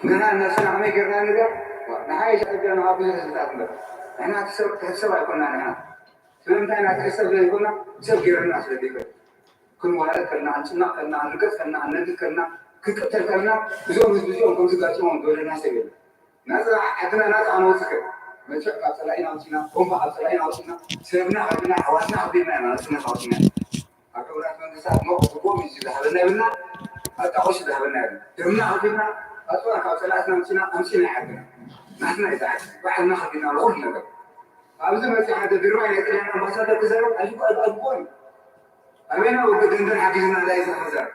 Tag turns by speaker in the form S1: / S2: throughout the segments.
S1: نحن الناس نعمل كرنا نجا نحايش أجرنا هابين الزاتنا إحنا تحسب يكوننا نحن فهمتنا تحسب يكوننا تسب كرنا الناس اللي كن ولا كرنا كنا نركز كنا ننتج كنا كتر كنا بزوم كم سكاتهم دول الناس يبين ناس عندنا ناس عنوسك ما شاء الله سلاين عوسنا هم بعد سلاين عوسنا سبنا حواسنا حبينا ناسنا حواسنا أكبر من الناس ما بقوم يجي هذا نبنا أتعوش ده بنا تمنا حبينا أطلع كاسلاتنا أمشينا حقنا نحن إذا بعد ما حبينا الغرنا ده أبدا ما في حد بيروح يتكلم عن مسألة كذا أجيب أمينا وقدرنا حكينا لا يزال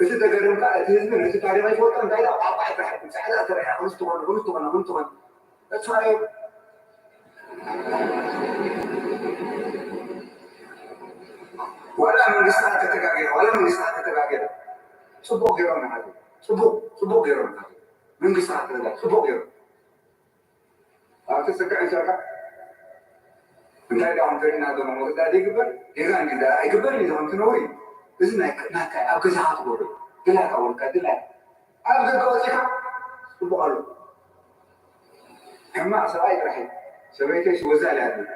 S1: بس تقدرون كذا تزمن إذا كان ما يفوت أنت إذا أبغى أتحدث مساعدة أترى خلص تبغى that's why ولا من يستحق تتجاهل ولا من يستحق تتجاهل سبوق غيرنا هذا سبوق غيرنا من يستحق تتجاهل سبوق غير أتذكر إذا أنت إذا عم ترين هذا الموضوع ده يقبل إذا كذا يقبل إذا عم تنوي بس ناك أو كذا هتقول كذا كأول كذا أنا بقول لك سبوق له هم أسرائيل رحيل سويتش وزال هذا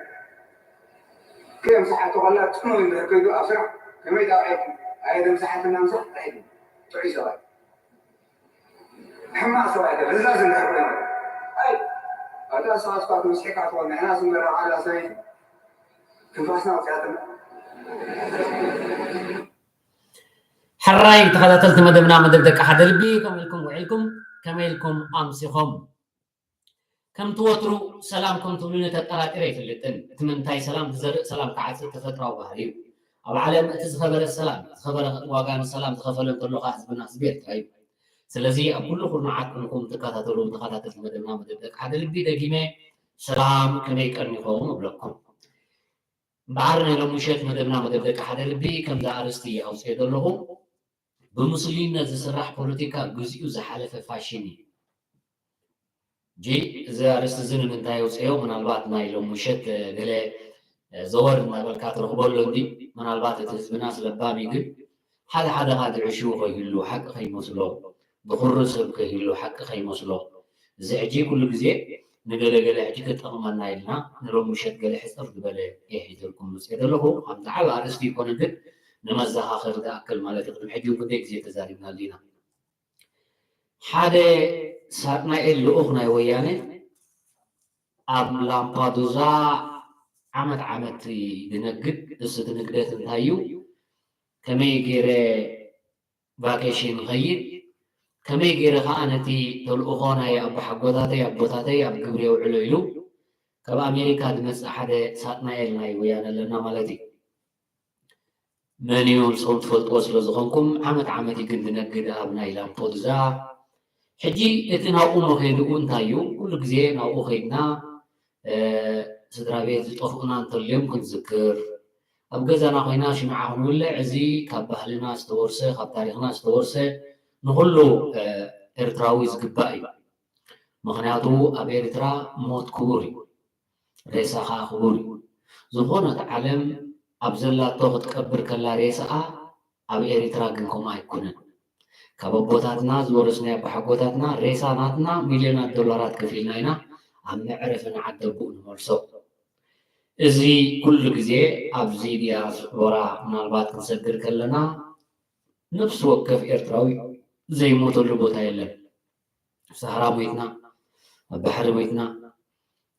S1: كم مساحة تغلق تنوي من كيدو أسرع كم إذا أيضا مساحة النمسح رحيل تعيش هاي هم أسرائيل لازم نحبهم أي هذا أساس قاتل مسحكات والنحن لازم نرى على سويت كنفاسنا وتعاتنا
S2: حراي تخلطلت مدبنا مدبدك أحد ربي كملكم وعلكم كملكم أمسكم كم توتروا سلامكم تقولون تطراتري في اللتن تمنتاي سلام تزرق سلام قعدت تفتروا بهريو أو العالم تزخبر السلام تخبر واقعنا السلام تخفل انطلقوا حسبنا سبيت أيوه سلازي أقول لكم معكم تكاتلوا مدبنا مدبدك أحد ربي دقيمة سلام كميك أرنيكم وبلكم بعرنا لو مشيت مدبنا مدبدك أحد ربي كم ذا أرستي أو سيدو لهم بمسلمين زسرح بوليتيكا جزء زحالة فاشيني جي إذا أرست زين من تايوس إيو من البعض ما يلوم مشت قلة زور من البلكات رخبر لندي من البعض تحسب ناس لبامي قل هذا العشوق يهلو حق خي مسلو بخور سبك يهلو حق خي مسلو زعجي كل جزء نقل عجيك تغمنا إلنا نلوم مشت قلة حسر قبل إيه لكم مسجد له هم تعال أرست يكون قل نمزها آخر ذا أكل مالك تقدم حجي وكديك زي تزاربنا لينا حدا ساتنا إلو أخنا ويانا أب لامبادوزا عمت دنقد قصة نقدات انتايو كمي جيري فاكيشن غير كمي جيري خانتي تول أخونا يا أبو حقوتاتي يا أبوتاتي يا أبو كبري وعلويلو كبا أمريكا دمس أحد ساتنا إلنا ويانا لنا مالتي من يوم صوت فلت وصل زخونكم عمت يقد نقد أبناي لامبادوزا حجي اتناقونو خيدو انتايو كل جزيه ناقو خيدنا سدرا بيت طفقنا انتليم كنت ذكر اب غزانا خوينا شمعهم ولا عزي كاب اهلنا استورسه كاب تاريخنا استورسه نقولو ارتراوي زغباي مخنياتو اب ارترا موت كوري ريسا خوري زخونه عالم ابزلا تو تكبر كلا ريسا اب ارترا غنكم ايكونن كابوتاتنا زورسنا بحقوتاتنا ريساناتنا مليونات دولارات كفيلنا هنا عم نعرف نعدبو نمرسو ازي كل جزء ابزي دياس ورا منالبات نسجر كلنا نفس وقف ارتراوي زي موتو لبوتا يلن سهرا ميتنا بحر ميتنا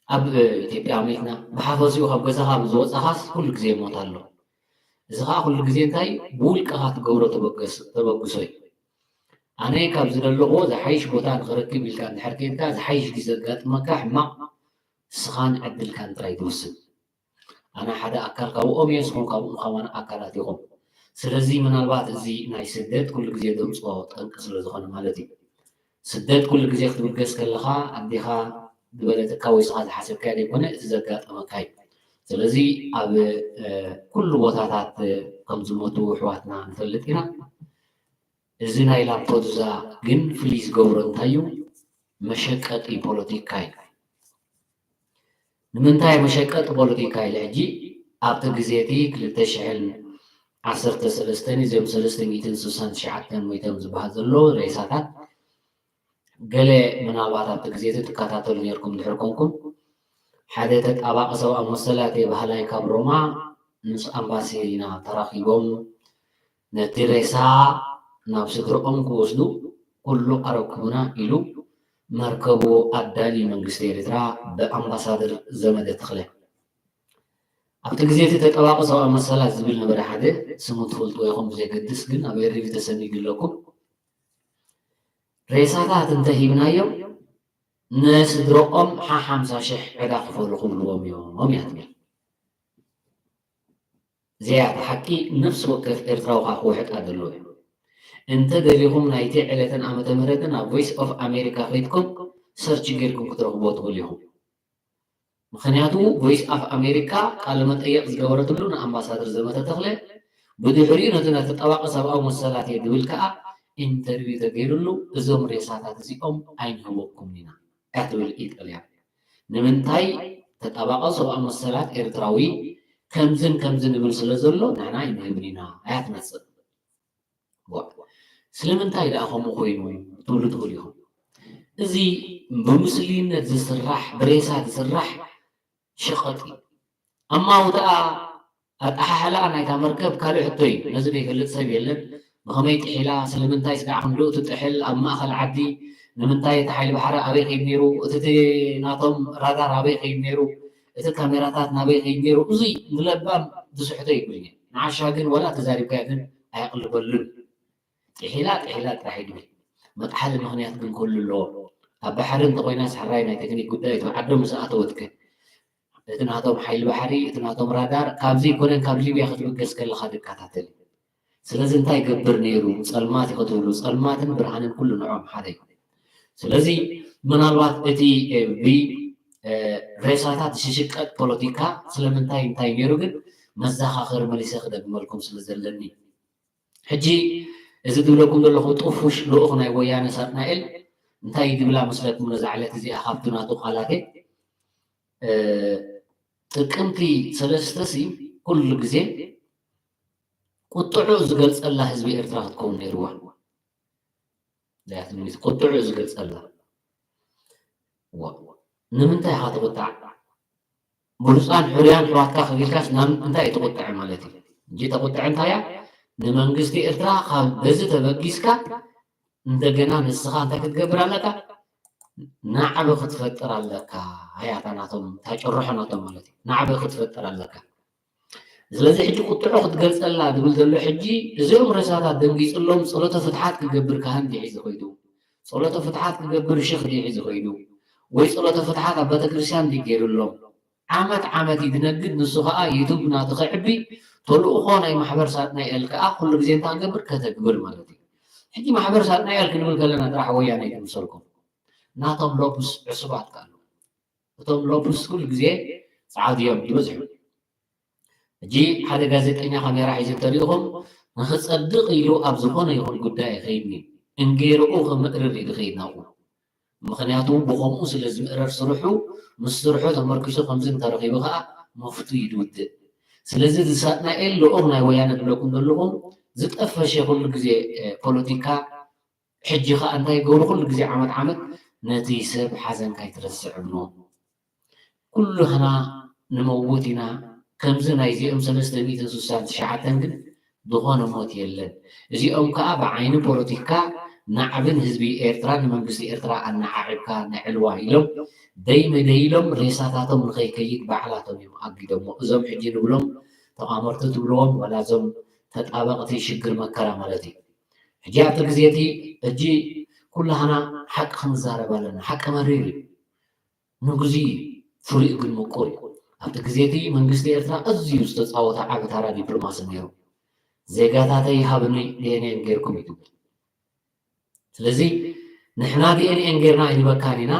S2: اب إثيوبيا ميتنا بحافظيو خب غزاها بزوص خاص كل جزء موتالو زها كل جزء انتاي بولقات غورو تبقسوي أنا كابز اللغو زحيش بوتان خركي بالكان حركين كا زحيش جزقات مكاح ما سخان عدل كان ترايدوس أنا حدا أكل كاو أم يسخون كاو مخوان أكلاتيهم سلزي من البعض زي ناي سدات كل جزء دوم صوت أنكسر لزخان مالتي سدات كل جزء يختبر قس كلها أديها دولة كاويس هذا حسب كان يكون زقات مكاي سلزي أب كل بوتاتات كم زموتو حواتنا نفلتنا زنا إلى بودزا جن فليس جورن تايو مشاكل بوليتيكاي نمنتاي مشاكل بوليتيكاي لعجي أبت جزيتي كل تشعل عصرت سلستني زي سلستني تنسوسان شعتن ويتم زبهات اللو رئيساتات قال من البعض تجزيت تكاتاتل نيركم دحركمكم حدثت أباق سواء مسلاتي بهلاي كابروما نس أمباسينا تراخيبهم نتيريسا نابسكرهم كوسدو كله أركبنا إلو مركبو أدالي من قستيرترا بأمباسادر زمد تخله أبت جزيت تتأباق سواء مسلات زبيل نبرا حده سموت فلتو يخم زي قدس جن أبير ريف تسمي قلوكم رئيساتات انتهي بنايو ناس دروقهم حمسة شح عدا خفولكم الوم يوم يهتمي زيادة حكي نفس وقت إرتراوها خوحت أدلوه انت دليهم نايتي علتن أمت مردنا Voice of America خيدكم سيرش غيركم كترغبوت غليهم مخنياتو Voice of America قال متأيق زغورت لنا أمباسادر زمت تغلي بدحري نتنا تطواق سبعو مسلات يدول كأ انترفيو تغيرلو ازوم ريساتات زيقوم عين هوكم لنا أتول إيطاليا نمنتاي تطواق سبعو مسلات إرتراوي كمزن نبل سلزلو نحنا ينهمنينا آيات نصر سلمنتاي لأخو مخوينو تولو تقوليهم إذي بمسلين تسرح بريسات تسرح شقتي أما وطاء أتحالا أنا يتمركب كالو حطوي نزلي كالت سبيلن بخميت حلا سلمنتاي سقع عملو تتحل أما أخل عدي نمنتاي تحيل بحرة أبيخ يبنيرو أتتي ناطم رادار أبيخ يبنيرو أتت كاميراتات نابيخ يبنيرو أزي نلبام دسحتو يقولي نعشاقن ولا تزارب كاقن أيقلب اللن حيلات راح يدوي متحل مغنيات من كل اللور بحرين طوينا سحراينا تكنيك قدايت وعدم ساعتوتك اتناتهم حيل بحري اتناتهم رادار كابزي كونن كابزي بياخذ بقس كل خادم كاتاتل سلازي انتاي قبر نيرو صلمات يخطولو صلماتن برهانن كل نوعهم حدا سلازي من الوقت اتي بي رئيساتات ششقت بوليتيكا سلمنتاي انتاي نيرو قد مزاخاخر مليسا خدق ملكم سلزلني حجي إذا دولكم دولكم طفوش لأخنا ويانا ساتنائل انتاي دبلا مسلكم نزعلت زي أخابتنا تقالاتي تكنتي سلستسي كل جزء قطعو زقلت الله هزبي إرتراح تكون نيروه لا تنميز قطعو زقلت الله نمنتاي خاطب قطع بلسان حريان حواتكا خبيلكاس نام انتاي تقطع مالتي جيت قطع انتايا نمنجستي إرترا خال بزت بقيسكا እንደገና ንስኻ እንታይ ክትገብር ኣለካ ናዕበ ክትፈጥር ኣለካ ሃያታናቶም ታጨርሖናቶም ማለት እዩ ናዕበ ክትፈጥር ኣለካ ስለዚ ሕጂ ቁጥዑ ክትገልፀላ ድብል ዘሎ ሕጂ እዚኦም ርእሳታት ደንጊፅሎም ጸሎተ ፍትሓት ክገብር ካህን ዲሒዙ ኸይዱ ጸሎተ ፍትሓት ክገብር ሽኽ ዲሒዙ ኸይዱ ወይ ጸሎተ ፍትሓት ኣብ ቤተክርስትያን ዲገይሩሎም ዓመት ይድነግድ ንሱ ከዓ ዩቱብ ናቱ ኸዕቢ ተልእኾ ናይ ማሕበር ሳጥናኤል ከዓ ኩሉ ግዜ እንታይ ንገብር ከተግብር ማለት እዩ ሕጂ ማሕበር ሳጥናኤል ክንብል ከለና ጥራሕ ወያነ ይምሰልኩም ናቶም ሎቡስ ዕሱባት ካሉ እቶም ሎቡስ ኩሉ ግዜ ፃዓድ እዮም ይበዝሑ ሕጂ ሓደ ጋዜጠኛ ካሜራ ሒዙ እንተሪኢኹም ንኽፀድቕ ኢሉ ኣብ ዝኾነ ይኹን ጉዳይ ይኸይድኒ እንጌርኡ ከምእርር ኢሉ ኸይድ ናብኡ ምክንያቱ ብኸምኡ ስለ ዝምእረር ስርሑ ምስ ስርሑ ተመርኪሱ ከምዚ እንተረኺቡ ከዓ መፍቱ ይድውድእ ስለዚ ዝሳጥናኤል ልኡኽ ናይ ወያነ ድለኩም ዘለኹም ዝጠፈሸ ኩሉ ግዜ ፖለቲካ ሕጂ ከዓ እንታይ ገብሩ ኩሉ ግዜ ዓመት ነቲ ሰብ ሓዘንካ ይትረስዕብኖ ኩሉህና ንመውት ኢና ከምዚ ናይ እዚኦም 369 ግን ዝኾነ ሞት የለን እዚኦም ከዓ ብዓይኒ ፖለቲካ ናዕብን ህዝቢ ኤርትራ ንመንግስቲ ኤርትራ ኣነዓዒብካ ንዕልዋ ኢሎም ደይመደይሎም ሬሳታቶም ንኸይከይድ ባዕላቶም እዮም ኣጊዶሞ እዞም ሕጂ ንብሎም ተቃመርቲ ትብልዎም ወላ እዞም ተጣበቕቲ ሽግር መከራ ማለት እዩ ሕጂ ኣብቲ ግዜቲ ሕጂ ኩላህና ሓቂ ክንዛረብ ኣለና ሓቂ መሪር እዩ ንግዚ ፍሉይ ግን ምቁር እዩ ኣብቲ ግዜቲ መንግስቲ ኤርትራ ኣዝዩ ዝተፃወተ ዓብ ታራ ዲፕሎማሲ ነይሩ ዜጋታተይ ሃብኒ ዲኤንኤን ጌርኩም እዩ ስለዚ ንሕና ዲኤንኤን ጌርና ይንበካን ኢና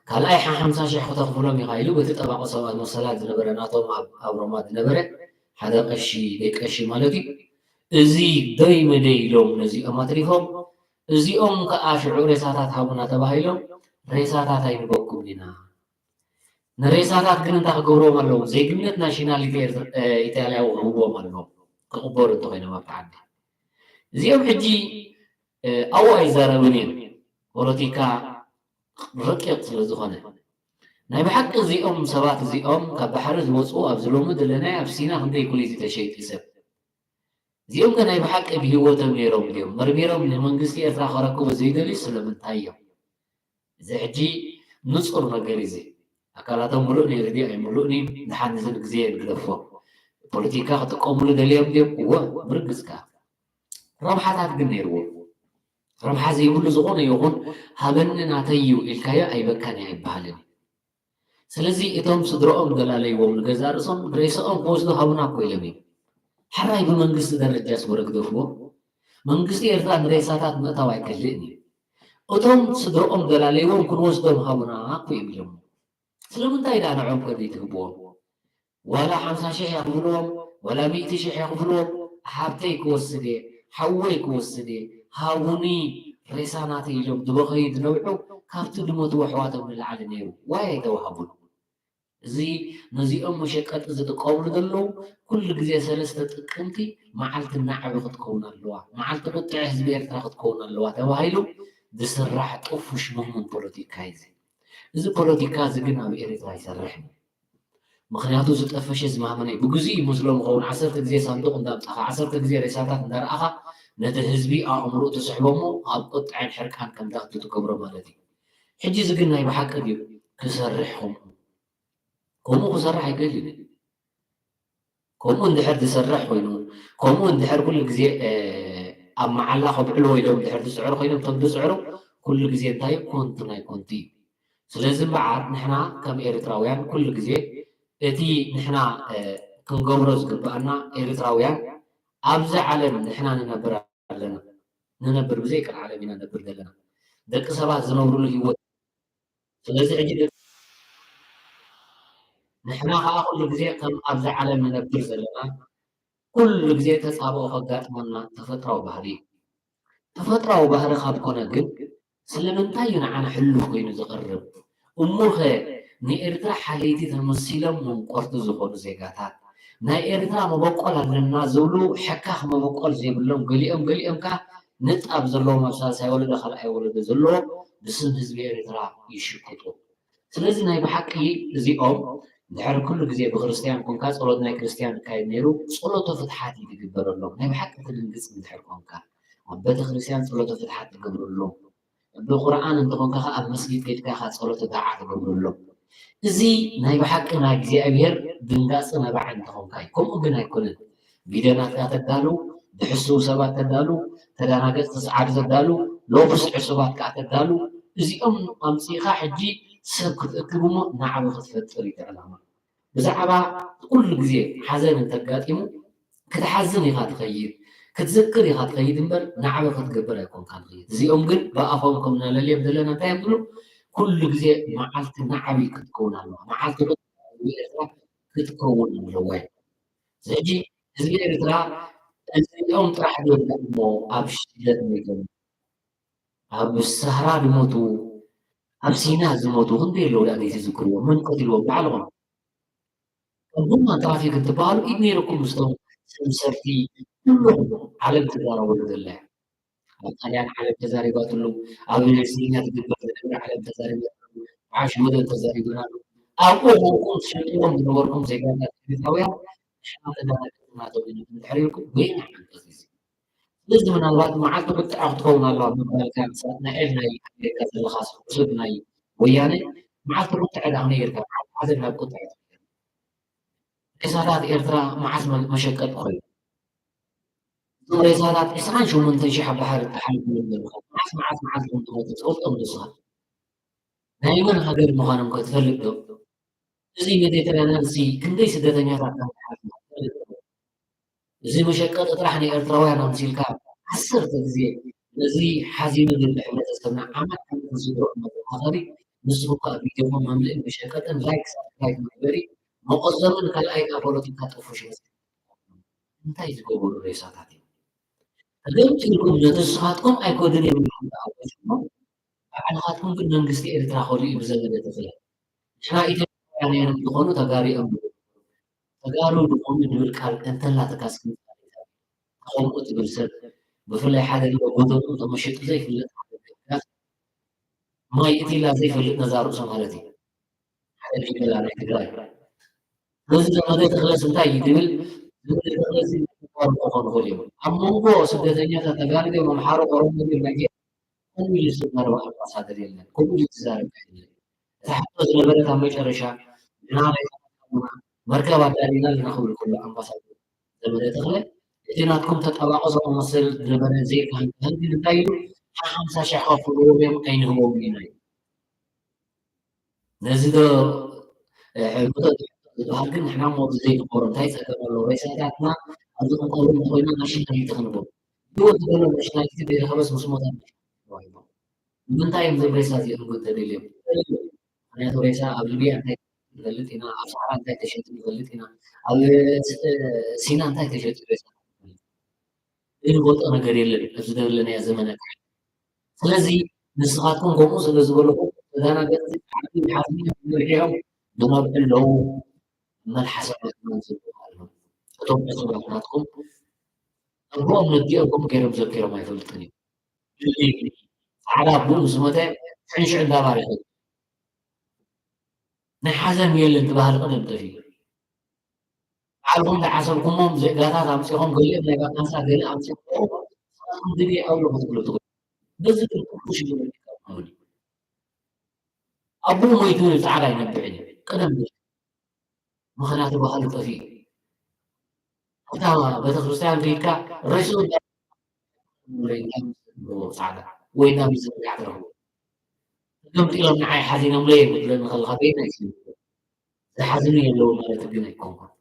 S2: ካልኣይ 50,000 ክተኽፍሎም ኢኻ ኢሉ በቲ ጠባቆ ሰባት መሰላት ዝነበረ ናቶም ኣብ ሮማ ዝነበረ ሓደ ቀሺ ደቀሺ ማለት እዩ እዚ ደይ መደይሎም ነዚኦም ኣትሪፎም እዚኦም ከዓ ሽዑ ሬሳታት ሃቡና ተባሂሎም ሬሳታት ኣይንበኩም ኢና ንሬሳታት ግን እንታይ ክገብርዎም ኣለዉ ዜግነት ናሽናሊቲ ኢጣልያዊ ክህብዎም ኣለዎም ክቕበሩ እንተኾይኖም ኣብቲ ዓዲ እዚኦም ሕጂ ኣብኡ ኣይዛረቡን እዮም ፖለቲካ ረቂቕ ስለ ዝኾነ ናይ ብሓቂ እዚኦም ሰባት እዚኦም ካብ ባሕሪ ዝወፁ ኣብ ዝሎሙ ዘለና ኣብ ሲና ክንደይ ኩሉ ተሸይጡ ሰብ እዚኦም ከ ናይ ብሓቂ ብሂወቶም ነይሮም ድዮም መርሚሮም ንመንግስቲ ኤርትራ ክረክቡ ዘይደልዩ ስለምንታይ እዮም እዚ ሕጂ ንፁር ነገር እዚ ኣካላቶም ሙሉእ ነይሩ ድዮ ኣይሙሉእኒ ንሓንዝን ግዜ ንግደፎ ፖለቲካ ክጥቀምሉ ደልዮም ድዮም እወ ብርግፅካ ረብሓታት ግን ነይርዎ ረብሓ ዘይብሉ ዝኾነ ይኹን ሃበኒ ናተዩ ኢልካዮ ኣይበካን ኣይበሃልን ስለዚ እቶም ስድሮኦም ገላለይዎም ንገዛ ርእሶም ሬሶኦም ክወስዱ ሃቡና እኮ ኢሎም እዩ ሓራይ ብመንግስቲ ደረጃ ስወረግደፍዎ መንግስቲ ኤርትራ ንሬሳታት ምእታው ኣይከልእን እዩ እቶም ስድሮኦም ገላለይዎም ክንወስዶም ሃቡና እኮ እዮም ኢሎም ስለምንታይ ዳ ንዖም ከደይ ትህብዎም ዋላ 50,000 የኽፍልዎም ዋላ 100,000 የኽፍልዎም ሓብተይ ክወስድ እየ ሓወይ ክወስድ እየ ሃቡኒ ሬሳናት ኢሎም ድበኸዩ ዝነብዑ ካብቲ ድሞት ኣሕዋቶም ንላዕሊ ነይሩ ዋይ ኣይተዋሃቡን እዚ ነዚኦም መሸቀጢ ዝጥቀምሉ ዘለዉ ኩሉ ግዜ 3 ጥቅምቲ መዓልቲ ናዕቢ ክትከውን ኣለዋ መዓልቲ ቁጥዒ ህዝቢ ኤርትራ ክትከውን ኣለዋ ተባሂሉ ዝስራሕ ጥፉሽ መሙን ፖለቲካ እዚ ፖለቲካ እዚ ግን ኣብ ኤርትራ ይሰርሕ ምክንያቱ ዝጠፈሸ ዝማመነ ብግዚኡ ይመስሎም ክኸውን 10 ግዜ ሳንዱቕ እንዳምጣኻ 10 ግዜ ሬሳታት እንዳረኣኻ ነቲ ህዝቢ ኣእምሮ ተስሕቦሞ ኣብ ቁጥዕን ሕርቃን ከም ዳእቱ ትገብሮ ማለት እዩ ሕጂ እዚ ግን ናይ ብሓቂ ድዩ ክሰርሕኩም ከምኡ ክሰርሕ ኣይገልን ከምኡ እንድሕር ዝሰርሕ ኮይኑ ከምኡ እንድሕር ኩሉ ግዜ ኣብ መዓላ ከብዕልዎ ኢሎም እንድሕር ዝስዕሩ ኮይኖም ቶም ዝስዕሩ ኩሉ ግዜ እንታይ ኮንቲ ናይ ኮንቲ እዩ ስለዚ እምበዓር ንሕና ከም ኤርትራውያን ኩሉ ግዜ እቲ ንሕና ክንገብሮ ዝግባአና ኤርትራውያን ኣብዚ ዓለም ንሕና ንነብር ኣለና ንነብር ብዘይከል ዓለም ኢና ነብር ዘለና ደቂ ሰባት ዝነብሩሉ ሂወት ስለዚ ሕጂ ንሕና ከዓ ኩሉ ግዜ ከም ኣብዚ ዓለም ንነብር ዘለና ኩሉ ግዜ ተፃብኦ ከጋጥመና ተፈጥራዊ ባህሪ እዩ ተፈጥራዊ ባህሪ ካብ ኮነ ግን ስለምንታይ እዩ ንዓና ሕሉፍ ኮይኑ ዝቐርብ እሙኸ ንኤርትራ ሓለይቲ ተመሲሎም መንቆርቲ ዝኾኑ ዜጋታት ናይ ኤርትራ መበቆል ኣለና ዝብሉ ሕካኽ መበቆል ዘይብሎም ገሊኦም ከዓ ንጣብ ዘለዎም ኣብ ሳልሳይ ወለዶ ካልኣይ ወለዶ ዘለዎ ብስም ህዝቢ ኤርትራ ይሽቅጡ ስለዚ ናይ ብሓቂ እዚኦም ድሕሪ ኩሉ ግዜ ብክርስቲያን ኮንካ ፀሎት ናይ ክርስቲያን ካይድ ነይሩ ፀሎቶ ፍትሓት ይግበረሎም ናይ ብሓቂ ትድንግፅ እንድሕር ኮንካ ኣብ ቤተ ክርስቲያን ፀሎቶ ፍትሓት ትገብረሎም ብቁርኣን እንተኮንካ ኣብ መስጊድ ከይድካ ፀሎቶ ዳዓ ትገብረሎም እዚ ናይ ብሓቂ ናይ እግዚኣብሔር ድንጋፂ ነባዕ እንተኮንካ እዩ ከምኡ ግን ኣይኮነን ቪድዮናትካ ተዳሉ ብሕሱብ ሰባት ተዳሉ ተደናገፅቲ ሰዓዲ ተዳሉ ሎብስ ዕሱባት ከዓ ተዳሉ እዚኦም ኣምፂኻ ሕጂ ሰብ ክትእክብ እሞ ናዕቢ ክትፈጥር እዩ ዕላማ ብዛዕባ ኩሉ ግዜ ሓዘን እንተጋጢሙ ክትሓዝን ኢኻ ትኸይድ ክትዝክር ኢኻ ትኸይድ እምበር ናዕቢ ክትገብር ኣይኮንካ ትኸይድ እዚኦም ግን ብኣፎም ከም ነለልዮም ዘለና እንታይ ይብሉ ኩሉ ግዜ መዓልቲ ናዕቢ ክትከውን ኣለዋ መዓልቲ ኤርትራ ክትከውን ኣለዋ ሕጂ ህዝቢ ኤርትራ እዚኦም ጥራሕ እሞ ኣብ ሽለት ሞይቶም ኣብ ሰህራ ዝሞቱ ኣብ ሲና ዝሞቱ ክንደይ ኣለዉ ዳ ዝዝክርዎ መን ቀቲልዎም ባዕልዎም ከምሁማ ትራፊክ እንትበሃሉ ኢድ ነይረኩም ምስቶም ሰምሰርቲ ኩሎም ዓለም ትዛረበሉ ዘላ ኣብ ጣልያን ዓለም ተዛሪባትሉ ኣብ ሲና ትግበር ዝነበረ ዓለም ተዛሪባትሉ ዓሽ መደብ ተዛሪቡናሉ ኣብኡ ሆንኩም ትሸጥዎም ዝነበርኩም ዜጋታት ኤርትራውያን ናቶም እንድሕር ኢልኩም ወይና ዓንቀፅ እዚ ስለዚ ምናልባት መዓልቲ ቁጥዓ ክትከውን ኣለዋ ምባልካ ናይ ናይ ኣሜሪካ ዘለካ ስብ ናይ ወያነ መዓልቲ ቁጥዕ ዳ ነይርካ ሓዘን ናብ ቁጥዕ ሬሳታት ኤርትራ መዓዝ መሸቀጥ ኮይኑ እዞም ሬሳታት 28,000 ባሕሪ ተሓልፍሎም ዘለካ መዓዝ ኩም ትሞቱ ትፈልጦም ንስኻ ናይ መን ሃገር ምዃኖም ከ ትፈልጥ ዶ እዚ ሜዲተራንያን ሲ ክንደይ ስደተኛታት እዚ መሸቀጢ ጥራሕ ንኤርትራውያን ኣምሲልካ 10 ግዜ ነዚ ሓዚኑ ዝብል ሕብረተሰብና ዓመት ዝዝሮ መዘኻኸሪ ንስኹም ከዓ ቪድዮኹም መምልእ መሸቀጥን ላይክ ሳብስክራይብ መግበሪ መቆዘምን ካልኣይ ካብ ፖለቲካ ጥፉሽ እንታይ ዝገብሩ ሬሳታት እዮም ተገምፂልኩም ነተስኻትኩም ኣይኮድን የብልኩም ተኣወጅሞ ባዕልኻትኩም ግን መንግስቲ ኤርትራ ከልኡ ብዘበለ ተኽእለ ንሕና ኢትዮጵያውያን ዝኾኑ ተጋሪኦም ተጋሩ ዝኾኑ ዝብል ቃል እንተላተካስክ ከምኡ ትብል ሰብ ብፍላይ ሓደ ጎደኑ ተመሸጡ ዘይፍለጥ ማይ እቲ ኢላ ዘይፈልጥ ነዛ ርእሶ ማለት እዩ ሓደ ሊበላ ናይ ትግራይ በዚ ዘመደ ተኽለስ እንታይ እዩ ትብል ዘመደ ተኽለስ ክኾኑ ክኽእል እዮም ኣብ መንጎ ስደተኛታት ተጋሪዶም ኣምሓሮ ኦሮሞ ናይጀርያ ከምኡ ኢሉ ዝነበረ ኣምባሳደር የለን ከምኡ ኢሉ ዝዛረብ የለን እታ ሕቶ ዝነበረት ኣብ መጨረሻ ንሕና ናይ መርከብ ኣዳሊና ኣለና ክብል ከሎ ኣምባሳደር ዘመደ ተኽለ እቲ ናትኩም ተጠባቆ ዝመሰል ዝነበረ ዘይካ ህንዲ እንታይ ኢሉ 50,000 ከፍልዎም እዮም ኣይንህቦም ኢና እዩ ነዚ ዶ ዝበሃል ግን ንሕና ሞ ዘይንቆሮ እንታይ ፀገም ኣሎ ሬሳታትና ኣብዚ ክንቀብሩ ኮይና ናሽናሊቲ ክንቦም ህይወት ዝበሎ ናሽናሊቲ ዘይረኸበስ ምስ ሞታ ንምንታይ እዮም ዞም ሬሳ እዚኦም ተደልዮም ምክንያቱ ሬሳ ኣብ ሊብያ እንታይ ንፈልጥ ኢና ኣብ ሰሓራ እንታይ ተሸጡ ንፈልጥ ኢና ኣብ ሲና እንታይ ተሸጡ ሬሳ ዝንፈልጦ ነገር የለን ኣብ ዝደለናዮ ዘመነ ስለዚ ንስኻትኩም ከምኡ ስለ ዝበለኩም ተዘናገፅቲ ሓዝኒ ንሪኦም ዝመርሑ ኣለዉ መልሓሰባት ዝበሃሉ እቶም ዕፁባት ናትኩም እግሮም ነጊኦም ገይሮም ዘኪሮም ኣይፈልጥን እዩ ፃዕዳ ቡኡ ምስ ሞተ ሽዕንሽዕ እንዳባሪኹ ናይ ሓዘን የለን ትበሃል ቅደም ጠፊ ባዕልኩም ዝሓሰብኩሞም ዜጋታት ኣምፂኹም ገሊኦም ናይ ባካንሳ ገለ ኣምፂኹም ንስኻትኩም ድቤ ኣብሎ ክትብሉ ትኽእሉ በዚ ግን ኩሉ ሽግር ይከውን ኣቦ ሞይቱ ፃዕዳ ይነብዕን ቅደም ምክንያቱ ባህሉ ጠፊ ኣብታ ቤተክርስትያን ከይድካ ርእሱ ፃዕዳ ወይ ናብ ዝርጋዕ ትረኽቡ ገምጢሎም ንዓይ ሓዚኖም ለየ ብለን ከለካ ቤት ናይ ዝሓዝኑ የለዉ ማለት ግን ኣይኮንኩን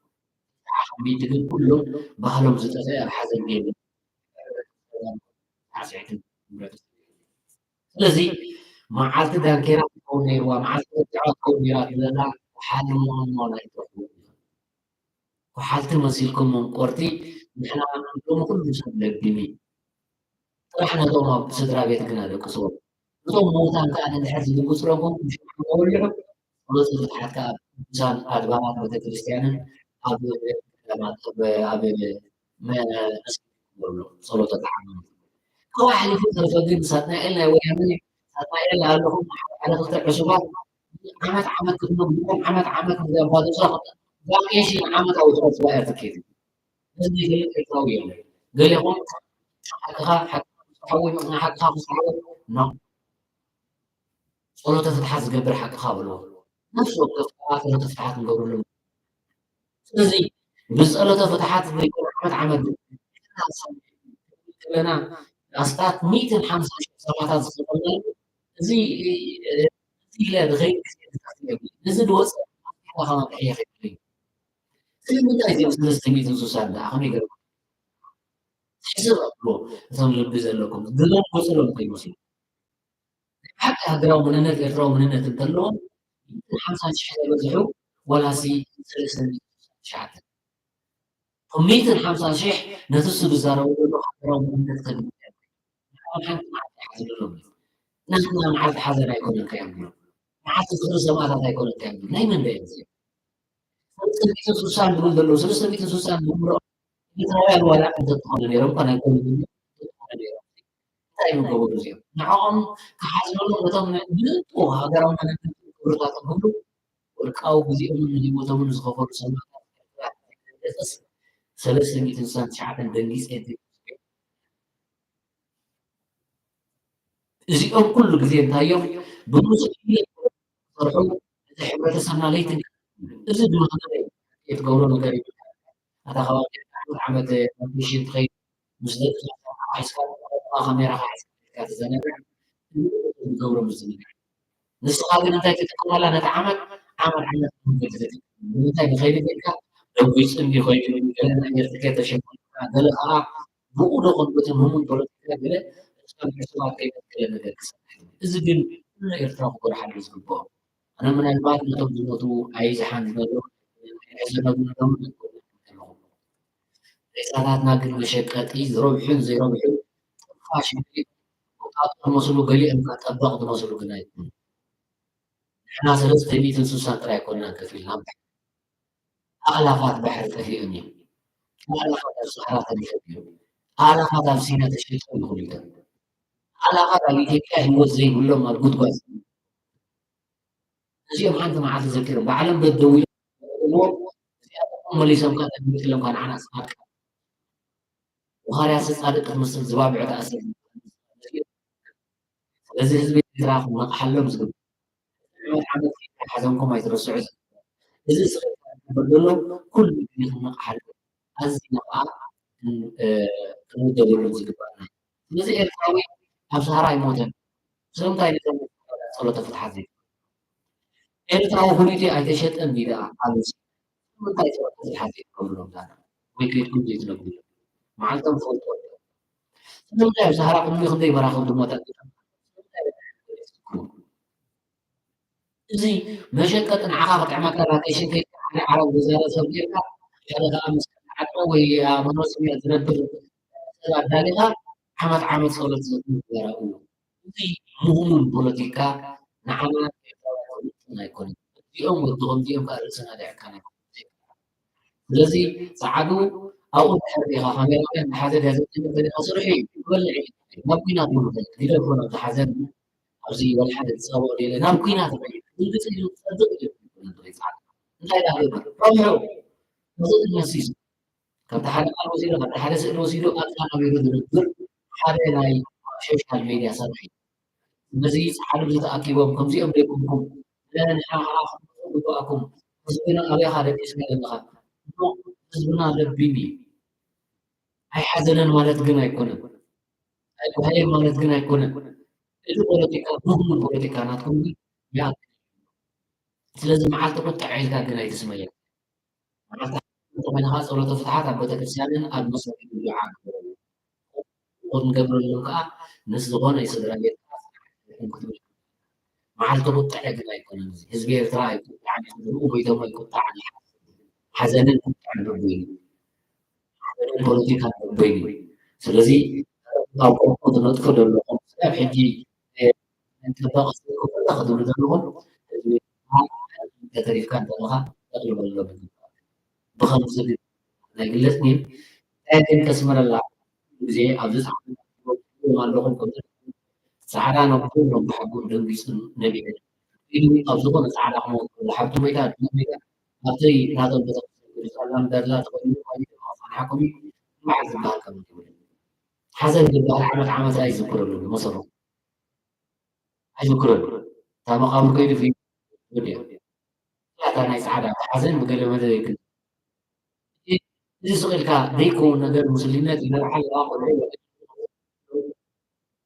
S2: ዓኸሚት ግን ኩሎም ባህሎም ዝጠፍአ ኣብ ሓዘን የለን ስለዚ መዓልቲ ዳንኬራ ክኸውን ነይርዋ መዓልቲ ትዕወት ክኸውን ነይራ ትብለና ሓልሞና ይጠፍኡ وحالت مسيركم من قرتي نحن نقوم كل شيء للدنيا احنا دوما بصدر بيتنا هذا كسور دوما موتان كان نحس بقصرهم مش نقول لهم ونصل حتى انسان ادبارات مثل كريستيان ابو ابو ما صلاه الحمد واحد يفكر في صدنا الا ويعني صدنا الا لهم على خطر عشبات عمت كلهم عمت زي بعض الشغل باقي شيء عمل أو تروح صغير كذا هذه هي القوية قال لهم حق حوي من حق خاف صعود نعم صلوا تفتحات قبل حق خابلوا نفس الوقت تفتحات نقول لهم زي مسألة تفتحات بيكون عمل لنا أستاذ 205 صفحات صغيرة زي لا غير نزل وصل خلاص هي خير ስለምንታይ እዚ ምስ ተሚት እንስሳት ኣኸም ይገርም ሕዝብ ኣብሎ እቶም ልቢ ዘለኩም ግሎም ጎፅሎም ከይመስሉ ሓቂ ሃገራዊ መንነት ኤርትራዊ መንነት እንተለዎም 50,000 ዝበዝሑ ወላሲ 3,900 150,000 ነቲ እሱ ዝዛረቡ ዘሎ ሃገራዊ መንነት ከግምት ሓንቲ መዓልቲ ሓዝሎም ናትና መዓልቲ ሓዘን ኣይኮነን ከየብሎም መዓልቲ ዝኽሪ ሰማዕታት ኣይኮነን ከየብሎም ናይ መንደይ እዚኦም سلسلة سوسان دول دلو سلسلة سوسان دول يتراوي الولاء أنت تقول لي ربنا يقول لي دائما قبول زين نعم كحزن الله بتم بلتو هذا رمنا نقول لا تقولوا والكاو بزي من اللي بتم نسخفر سما سلسلة إنسان شعبا دنيس أنت زي كل جزء تايم بنوس صرحوا حبرة سنة ليتن إذا دون هذا يتقولون غريب هذا خواجة عمد مشي تخيل مزدك عايز خميرة عايز كذا زنبع دورة مزدك نسخة من نتاج تقول لا نتعامل عمل عمل نتاج خير ذلك لو يسمى خير من أن يرتكب شيء هذا لا بقول لهم بتمهم دولة كذا استمع سمع كيف كلام ذلك إذا دين لا يرتاح كل حد يسقطه أنا من البعض نتوجه عايز حد رسالاتنا قد مشكلة إذ ربحون زي ربحون فاشل وقاطع مصلو قلي أمكا تطبق مصلو قنايت إحنا سلسة تبيت نسوسان ترى كنا كفيل نبح أغلافات بحر كفي أمي أغلافات الصحراء تبي كفيل ዓላኻት ኣብ ሲና ተሸይጦም ይኽእሉ እዮም። ዓላኻት ኣብ ኢትዮጵያ ህይወት ዘይብሎም ኣብ ጉድጓድ እዚኦም ሓንቲ መዓልቲ ዘኪሮም ብዓለም በደው ኢሎም እዚኣቶም መሊሶም ኢሎምካ ንዓና ፃድቃ ብኻርያት ፃድቅ ክትመስል ዝባብዑ ተኣሲሮም ስለዚ ህዝቢ ኤርትራ ክነቕሓሎም ዝግባእ ዓመት ሓዘንኩም ኣይትረስዑ እዚ ዝግበር ዘሎ ኩሉ ግዜ ክነቕሓሎም ኣዝና ከዓ ክንውደበሎም ዝግባእና ስለዚ ኤርትራዊ ኣብ ሰሃራ ኣይሞተን ስለምንታይ ጸሎተ ፍትሓት ኤርትራዊ ፍሉይቲ ኣይተሸጠን ዲኣ ኣብ ስለምንታይ ጸሎተ ፍትሓት ይገብሩሎም ዛና ወይ ከይድኩም ዘይትነግሩ መዓልቶም ትፈልጡ ስለምንታይ ኣብ ሰሃራ ቅድሚ ክንደይ መራኸብቲ ሞታት እዚ መሸቀጥ ንዓኻ ክጥዕመካ ቫኬሽን ከይድካ ሓደ ዓረብ ዝዛረብ ሰብ ጌርካ ሓደ ከዓ ምስ ዓድሮ ወይ መኖስምያ ዝነብር ሰብ ኣዳሊኻ ዓመት ዓመት ጸሎት ዘግበራ እዩ እዚ ምሁሙን ፖለቲካ ንዓና ኤርትራውያን ኣይኮነን እዚኦም ወዲ ከምዚኦም ከዓ ርእስና ልዕካና ስለዚ ፃዓዱ ኣብኡ ድሕር ዲኻ ካሜራምያን ዝሓዘ ጋዜጠኛ ተዲኻ ስርሑ እዩ ክበልዕ እዩ ናብ ኩናት ይደርፎ ናብ ዝሓዘን ኣብዚ ወልሓደ ዝፀብኦ ሌለ ናብ ኩናት ድንግፅ ኢሉ ዝፀብቕ እዩ እንታይ ዳ ገበር ረብሑ መዝእ መሲሱ ካብቲ ሓደ ቃል ወሲዱ ካብቲ ሓደ ስእሊ ወሲዱ ኣብዛ ነቢሩ ዝነብር ሓደ ናይ ሶሻል ሚድያ ሰርሒ ነዚ ፃዓዱ ተኣኪቦም ከምዚኦም ደይኮንኩም ንሕና ከዓ ግባኣኩም ህዝብና ኣበይኻ ደቂስካ ዘለኻ ህዝብና ለቢኒ ኣይሓዘነን ማለት ግን ኣይኮነን ኣይጓህየን ማለት ግን ኣይኮነን እዚ ፖለቲካ ምሁሙን ፖለቲካ ናትኩም ይኣክል ስለዚ መዓልቲ ቁጥዕ ዒልካ ግን ኣይትስመየን መዓልቲ ኮይንካ ጸሎተ ፍትሓት ኣብ ቤተክርስትያንን ኣብ መስጊድ ዱዓ ክንገብረሎም ከዓ ምስ ዝኾነ ስድራ ቤት መዓልቲ ቁጥዕ ግን ኣይኮነን ህዝቢ ኤርትራ ኣይቁጣዕን ህዝቡ ጎይቶም ኣይቁጣዕን ሓዘንን ቁጣዕን በበይኑ ሓዘንን ፖለቲካን በበይኑ ስለዚ ኣብ ቆርቆ ትነጥፎ ዘለኹም ኣብ ሕጂ እንጥባቕ ክትብሉ ዘለኹም ህዝቢ ተተሪፍካ እንተለኻ ተቕልበሎም ብኸምዚ ናይ ግለፅኒ እንታይ ግን ከስመረላ ግዜ ኣብዚ ኣለኹም ከምዚ ፃዕዳ ነብሎም ብሓጉን ደንጊፅን ነቢዕ ኢሉ ኣብ ዝኾነ ፃዕዳ ክመውት ሓብቲ ሞይታ ሞይታ ኣብቲ ናቶም ቤተክርስትያን ዳርላ ተኸይኑ ሓከሚ በዓል ዝበሃል ከም ሓዘን ዝበሃል ዓመት ዓመት ኣይዝክረሉ መሰሩ ኣይዝክረሉ እታ መቃብር ከይዱ ፊ እታ ናይ ፃዕዳ ሓዘን ብገለ መለ ይግን እዚ ስቕልካ ዘይኮን ነገር ሙስሊምነት ይነርሓል ኣብ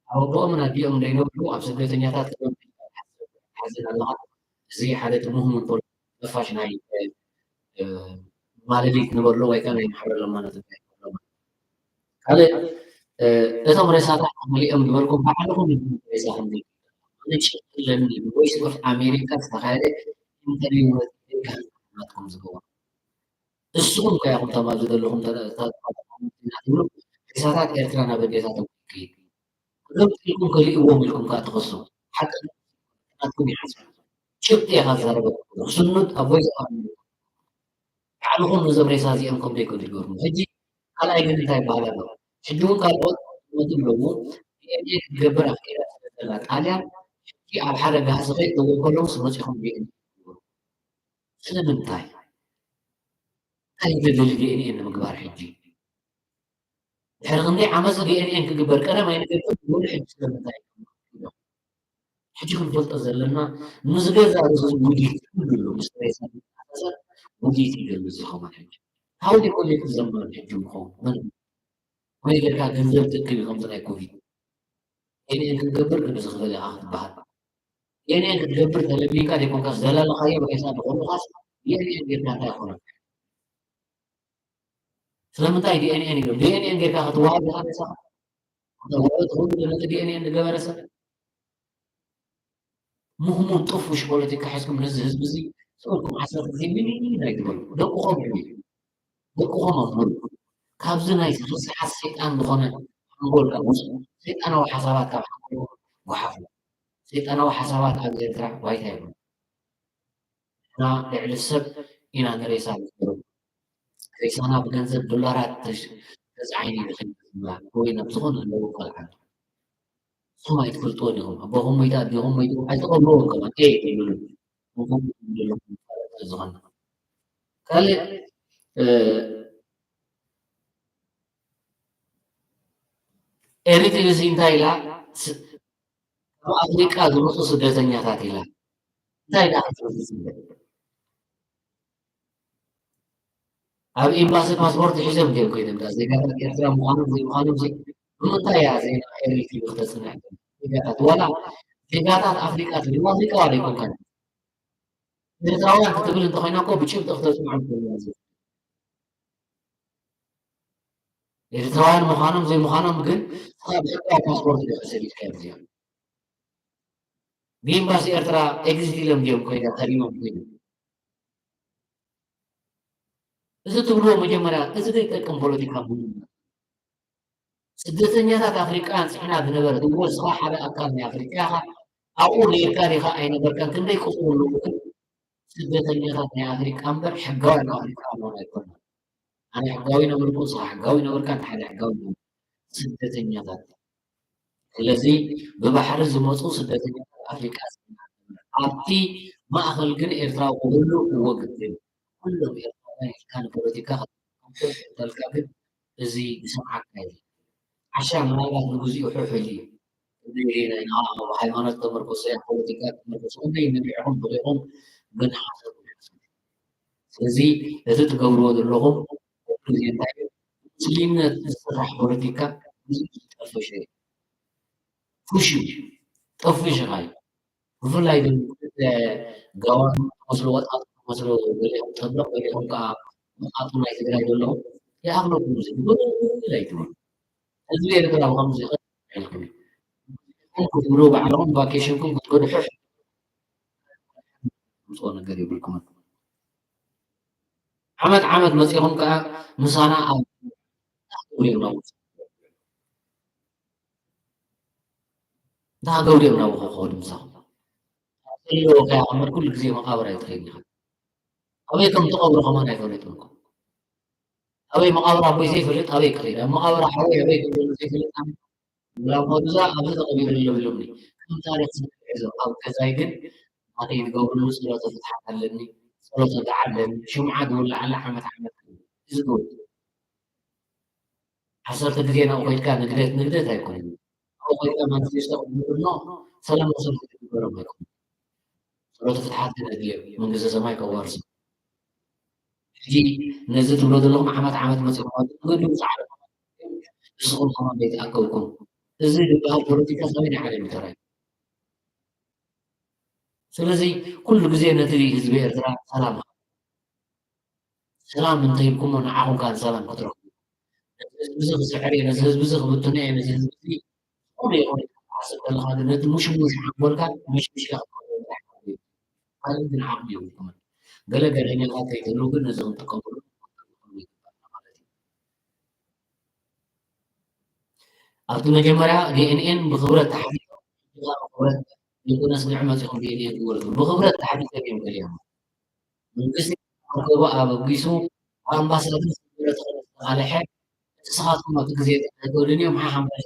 S2: ኣቦኦምን ኣዲኦም እንደይነብሩ ኣብ ስደተኛታት ሓዘን ኣለኻ እዚ ሓደ ትምሁሙን ነፋሽ ናይ ማለሊት ንበሎ ወይ ከዓ ናይ ማሕበረ ለማነት ካልእ እቶም ሬሳታት መሊኦም ዝበልኩም ባዕልኹም ሬሳ ከምዚ ንጭለኒ ቮይስ ኦፍ ኣሜሪካ ዝተኻየደ ኢንተርቪው ናትኩም ዝገበሩ እስኹም ከ ኢኹም ተማዝ ዘለኹም ትብሉ ሬሳታት ኤርትራ ናብ ኣዴታቶም ከይድ ገብጢልኩም ከሊእዎም ኢልኩም ከዓ ትኸሱ ሓቂ ናትኩም ይሓዝ ጭብጢ ኢኻ ዝዛረበ ስኑት ኣብ ቮይስ ኦፍ ባዕልኹም ነዞም ሬሳ እዚኦም ከም ዘይከዱ ይገርሙ ሕጂ ካልኣይ ግን እንታይ ይበሃል ኣሎ ሕጂ እውን ካልኦት መትብለሙ ዲኤንኤ ክትገብር ኣፍቂዳ ስለዘላ ጣልያን ሕጂ ኣብ ሓደ ጋሃሲ ከይትደውል ከለዉ መፂኹም ዲኤንኤ ስለምንታይ እንታይ ይደሊ ዲኤንኤ ንምግባር ሕጂ ድሕሪ ክንደይ ዓመት ዲኤንኤ ክግበር ቀደም ኣይንገብር ዝብሉ ሕጂ ስለምንታይ ሕጂ ክንፈልጦ ዘለና ንዝገዛ ርእሱ ውዲት ይብሉ ምስ ሬሳ ውዲት ይገሉ ዝኸውን ሕጂ how they call it ዘመን ሕጂ ምኸውን ወይ ጌርካ ገንዘብ ትክክል ከምቲ ናይ ኮቪድ ዲኤንኤ ክንገብር ክንዚ ክኽእል ኢኻ ክትበሃል ዲኤንኤ ክትገብር ተለቢካ ዘይኮንካስ ዘላለኻዮ ሬሳ ድኾኑኻስ ዲኤንኤ ጌርካ እንታይ ይኾነ ስለምንታይ ዲኤንኤ ይብሉ ዲኤንኤ ጌርካ ክትወሃብ ኢኻ ሬሳ ትኸውን ነቲ ዲኤንኤ ዝገበረ ሰብ ምሁሙን ጥፉሽ ፖለቲካ ሒዝኩም ነዚ ህዝቢ እዚ ሰብኩም ዓሰርተ ግዜ ምን ኣይትበሉ ደቁኹም ዕብዩ ደቁኹም ኣኽብሩ ካብዚ ናይ ርስሓት ሰይጣን ዝኾነ ሓንጎልካ ውፅኡ ሰይጣናዊ ሓሳባት ካብ ሓንጎል ጎሓፉ ሰይጣናዊ ሓሳባት ኣብ ኤርትራ ዋይታ ይብሉ እና ልዕሊ ሰብ ኢና ንሬሳ ዝገበሩ ሬሳና ብገንዘብ ዶላራት ተፃዒኑ ይኽእል ኮይና ብዝኾነ ኣለዎ ቆልዓ ንሶም ኣይትፈልጥዎን ኢኹም ኣቦኹም ሞይታ ኣዴኹም ሞይቱ ኣይተቐብርዎን ከማ ይብሉን ዝኾነ ካልእ ኤሪትሪስ እንታይ ኢላ ካብ ኣፍሪቃ ዝመፁ ስደተኛታት ኢላ እንታይ ዳ ክትፈልጥ ኣብ ኤምባሲ ፓስፖርት ሒዞም ገይሩ ኮይኖም ዜጋታት ኤርትራ ምዃኖም ዘይምዃኖም ብምንታይ እያ ዜና ኤሪትሪ ክተፅንዕ ዜጋታት ዋላ ዜጋታት ኣፍሪቃ ትብል ኣፍሪቃውያን ኣይኮንካን ኤርትራውያን ክትብል እንተኮይና እኮ ብጭብጢ ክተፅንዖም ኤርትራውያን ምዃኖም ዘይምዃኖም ግን ብሕጋዊ ፓስፖርት ሰዲድካ እዮም ብኤምባሲ ኤርትራ ኤግዚት ኢሎም ድዮም ኮይና ከሪሞም ኮይኖም እዚ ትብልዎ መጀመርያ እዚ ዘይጠቅም ፖለቲካ ስደተኛታት ኣፍሪቃን ፅዕና ዝነበረ ወስኻ ሓደ ኣካል ናይ ኣፍሪቃ ኢኻ ኣብኡ ነርካ ዲኻ ኣይነበርካን ክንደይ ቁፅሩ ኣለዎ ግን ስደተኛታት ናይ ኣፍሪቃ እምበር ሕጋውያን ኣፍሪቃ መሆን ኣይኮነ ኣነ ሕጋዊ ነበርኩ ንስኻ ሕጋዊ ነበርካ እንተ ሓደ ሕጋዊ ስደተኛታት ስለዚ ብባሕሪ ዝመፁ ስደተኛታት ኣፍሪቃ ኣብቲ ማእኸል ግን ኤርትራዊ ክህሉ እዎ ግድን ኩሎም ኤርትራውያን ኢልካ ንፖለቲካ ተልካ ግን እዚ ይስምዓካ እዩ ዓሻ ምናልባት ንግዚኡ ሕውሕል እዩ ሃይማኖት ተመርኮሶ ፖለቲካ ተመርኮሶ ክንደይ ንሪዕኹም ብሪኹም ግን ሓሰብ ስለዚ እቲ ትገብርዎ ዘለኹም ግዜ እንታይ እዩ ሙስሊምነት ዝስራሕ ፖለቲካ ጠፈሸ እዩ ፉሽ ጠፊሽ ኢኻ እዩ ብፍላይ ግን ጋዋን መስሎ ወጣት መስሎ ገሊኦም ተብለቕ ገሊኦም ከዓ መቃጡ ናይ ትግራይ ዘለኹ ይኣኽለኩም ላይ ትብል ህዝቢ ኤርትራ ብከምዚ ኢልኩም ክትብሉ ባዕልኹም ቫኬሽንኩም ክትገድሑ ምፅኦ ነገር የብልኩምን ዓመት ዓመት መፂኹም ከዓ ምሳና ኣብ እንታ ገብሪኦም ናብኡ ክኸዱ ምሳኹም ዘለዎ ከያ ከመር ኩሉ ግዜ መቃብር ኣይትኸይድ ኢኻ ኣበይ ከም ተቐብሩ ከማን ኣይፈለጥኩም ኣበይ መቃብር ኣቦይ ዘይፈልጥ ኣበይ ክኸይድ ኣብ መቃብር ሓወይ ኣበይ ከም ዘሎ ዘይፈልጥ ላም ኸዱዛ ኣብዚ ተቐቢሩ ኣሎ ኢሎምኒ ከም ታሪክ ዝሕዞ ኣብ ገዛይ ግን ናተይ ዝገብርሉ ፀሎተ ፍትሓት ኣለኒ ፀሎተ ዳዓ ኣለኒ ሽምዓ ዝውላዓላ ዓመት ዓመት እዚ ትብል ዓሰርተ ግዜ ናብኡ ከይድካ ንግደት ኣይኮነን ኣብኡ ከይድካ ማኒፌስቶ ክትግብርኖ ሰላማዊ ሰልፊ ክትግበሮም ኣይኮነን ፀሎተ ፍትሓት ግን ኣድልዮም መንግስቲ ሰማይ ከዋርሱ ሕጂ ነዚ ትብሎ ዘለኹም ዓመት ዓመት መፂኹም ትገድሉ ፃዕሪ ንስኹም ከመን ዘይተኣከብኩም እዚ ዝበሃል ፖለቲካ ሰበይ ናይ ዓለም ተራይ ስለዚ ኩሉ ግዜ ነቲ ህዝቢ ኤርትራ ሰላም እንተይልኩሞ ንዓኹም ካን ሰላም ክትረኽቡ ህዝቢ ክስዕር እየ ነዚ ህዝቢ ክብትኖ እየ ነዚ ህዝቢ ዝኾነ ይኹን ሓስብ ከለካ ነቲ ሙሽሙሽ ዓንጎልካ ምሽምሽካ ካልእ ግን ዓቕሚ የብልኩምን ገለ ገለኛታት ከይተህልው ግን ነዚ ክንጥቀመሉ ኣብቲ መጀመርያ ዲኤንኤን ብክብረት ተሓፊዞም ብክብረት ይኩነስ ንዕ መፂኹም ዲኤንኤን ግበሩ ብክብረት ተሓፊዞም እዮም ገሊኦም መንግስቲ ከቦ ኣበጊሱ ኣምባሳደር ብረት ዝተቃልሐ ንስኻትኩም ኣብቲ ግዜ ተገድን እዮም ሓሓምባሽ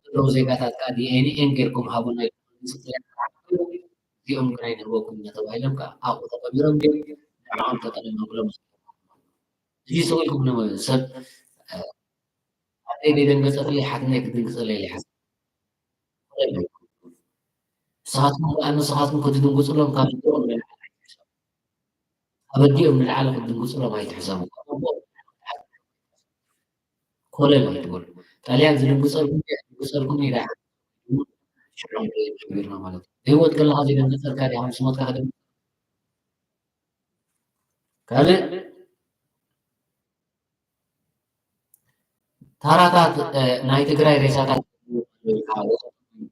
S2: ዘለዉ ዜጋታት ከዓ ዲኤንኤን ጌርኩም ሃቡና እዚኦም ግን ኣይንህበኩም ተባሂሎም ከዓ ኣብኡ ተቐቢሮም ድዮም ንዕኦም ተጠቒሞምሎም እዚ ሰው ኢልኩም ሰብ ኣደይ ዘይደንገፀትለይ ሓትነይ ክትድንግፀለይ ይሓስብ ንስኻትኩም ክትድንግፅሎም ካብ ዝኦም ኣበዲኦም ንላዕሊ ክትድንግፅሎም ኣይትሕሰቡ ኮለል ኣይትበሉ ጣልያን ዝድንግፀልኩም ኢዳ ሽዑም ቢርና ማለት እዩ ብሂወት ከለካ ዘይደንገፀልካ ዲኻ ምስ ሞትካ ክደንግፅ ካልእ ታራታት ናይ ትግራይ ሬሳታት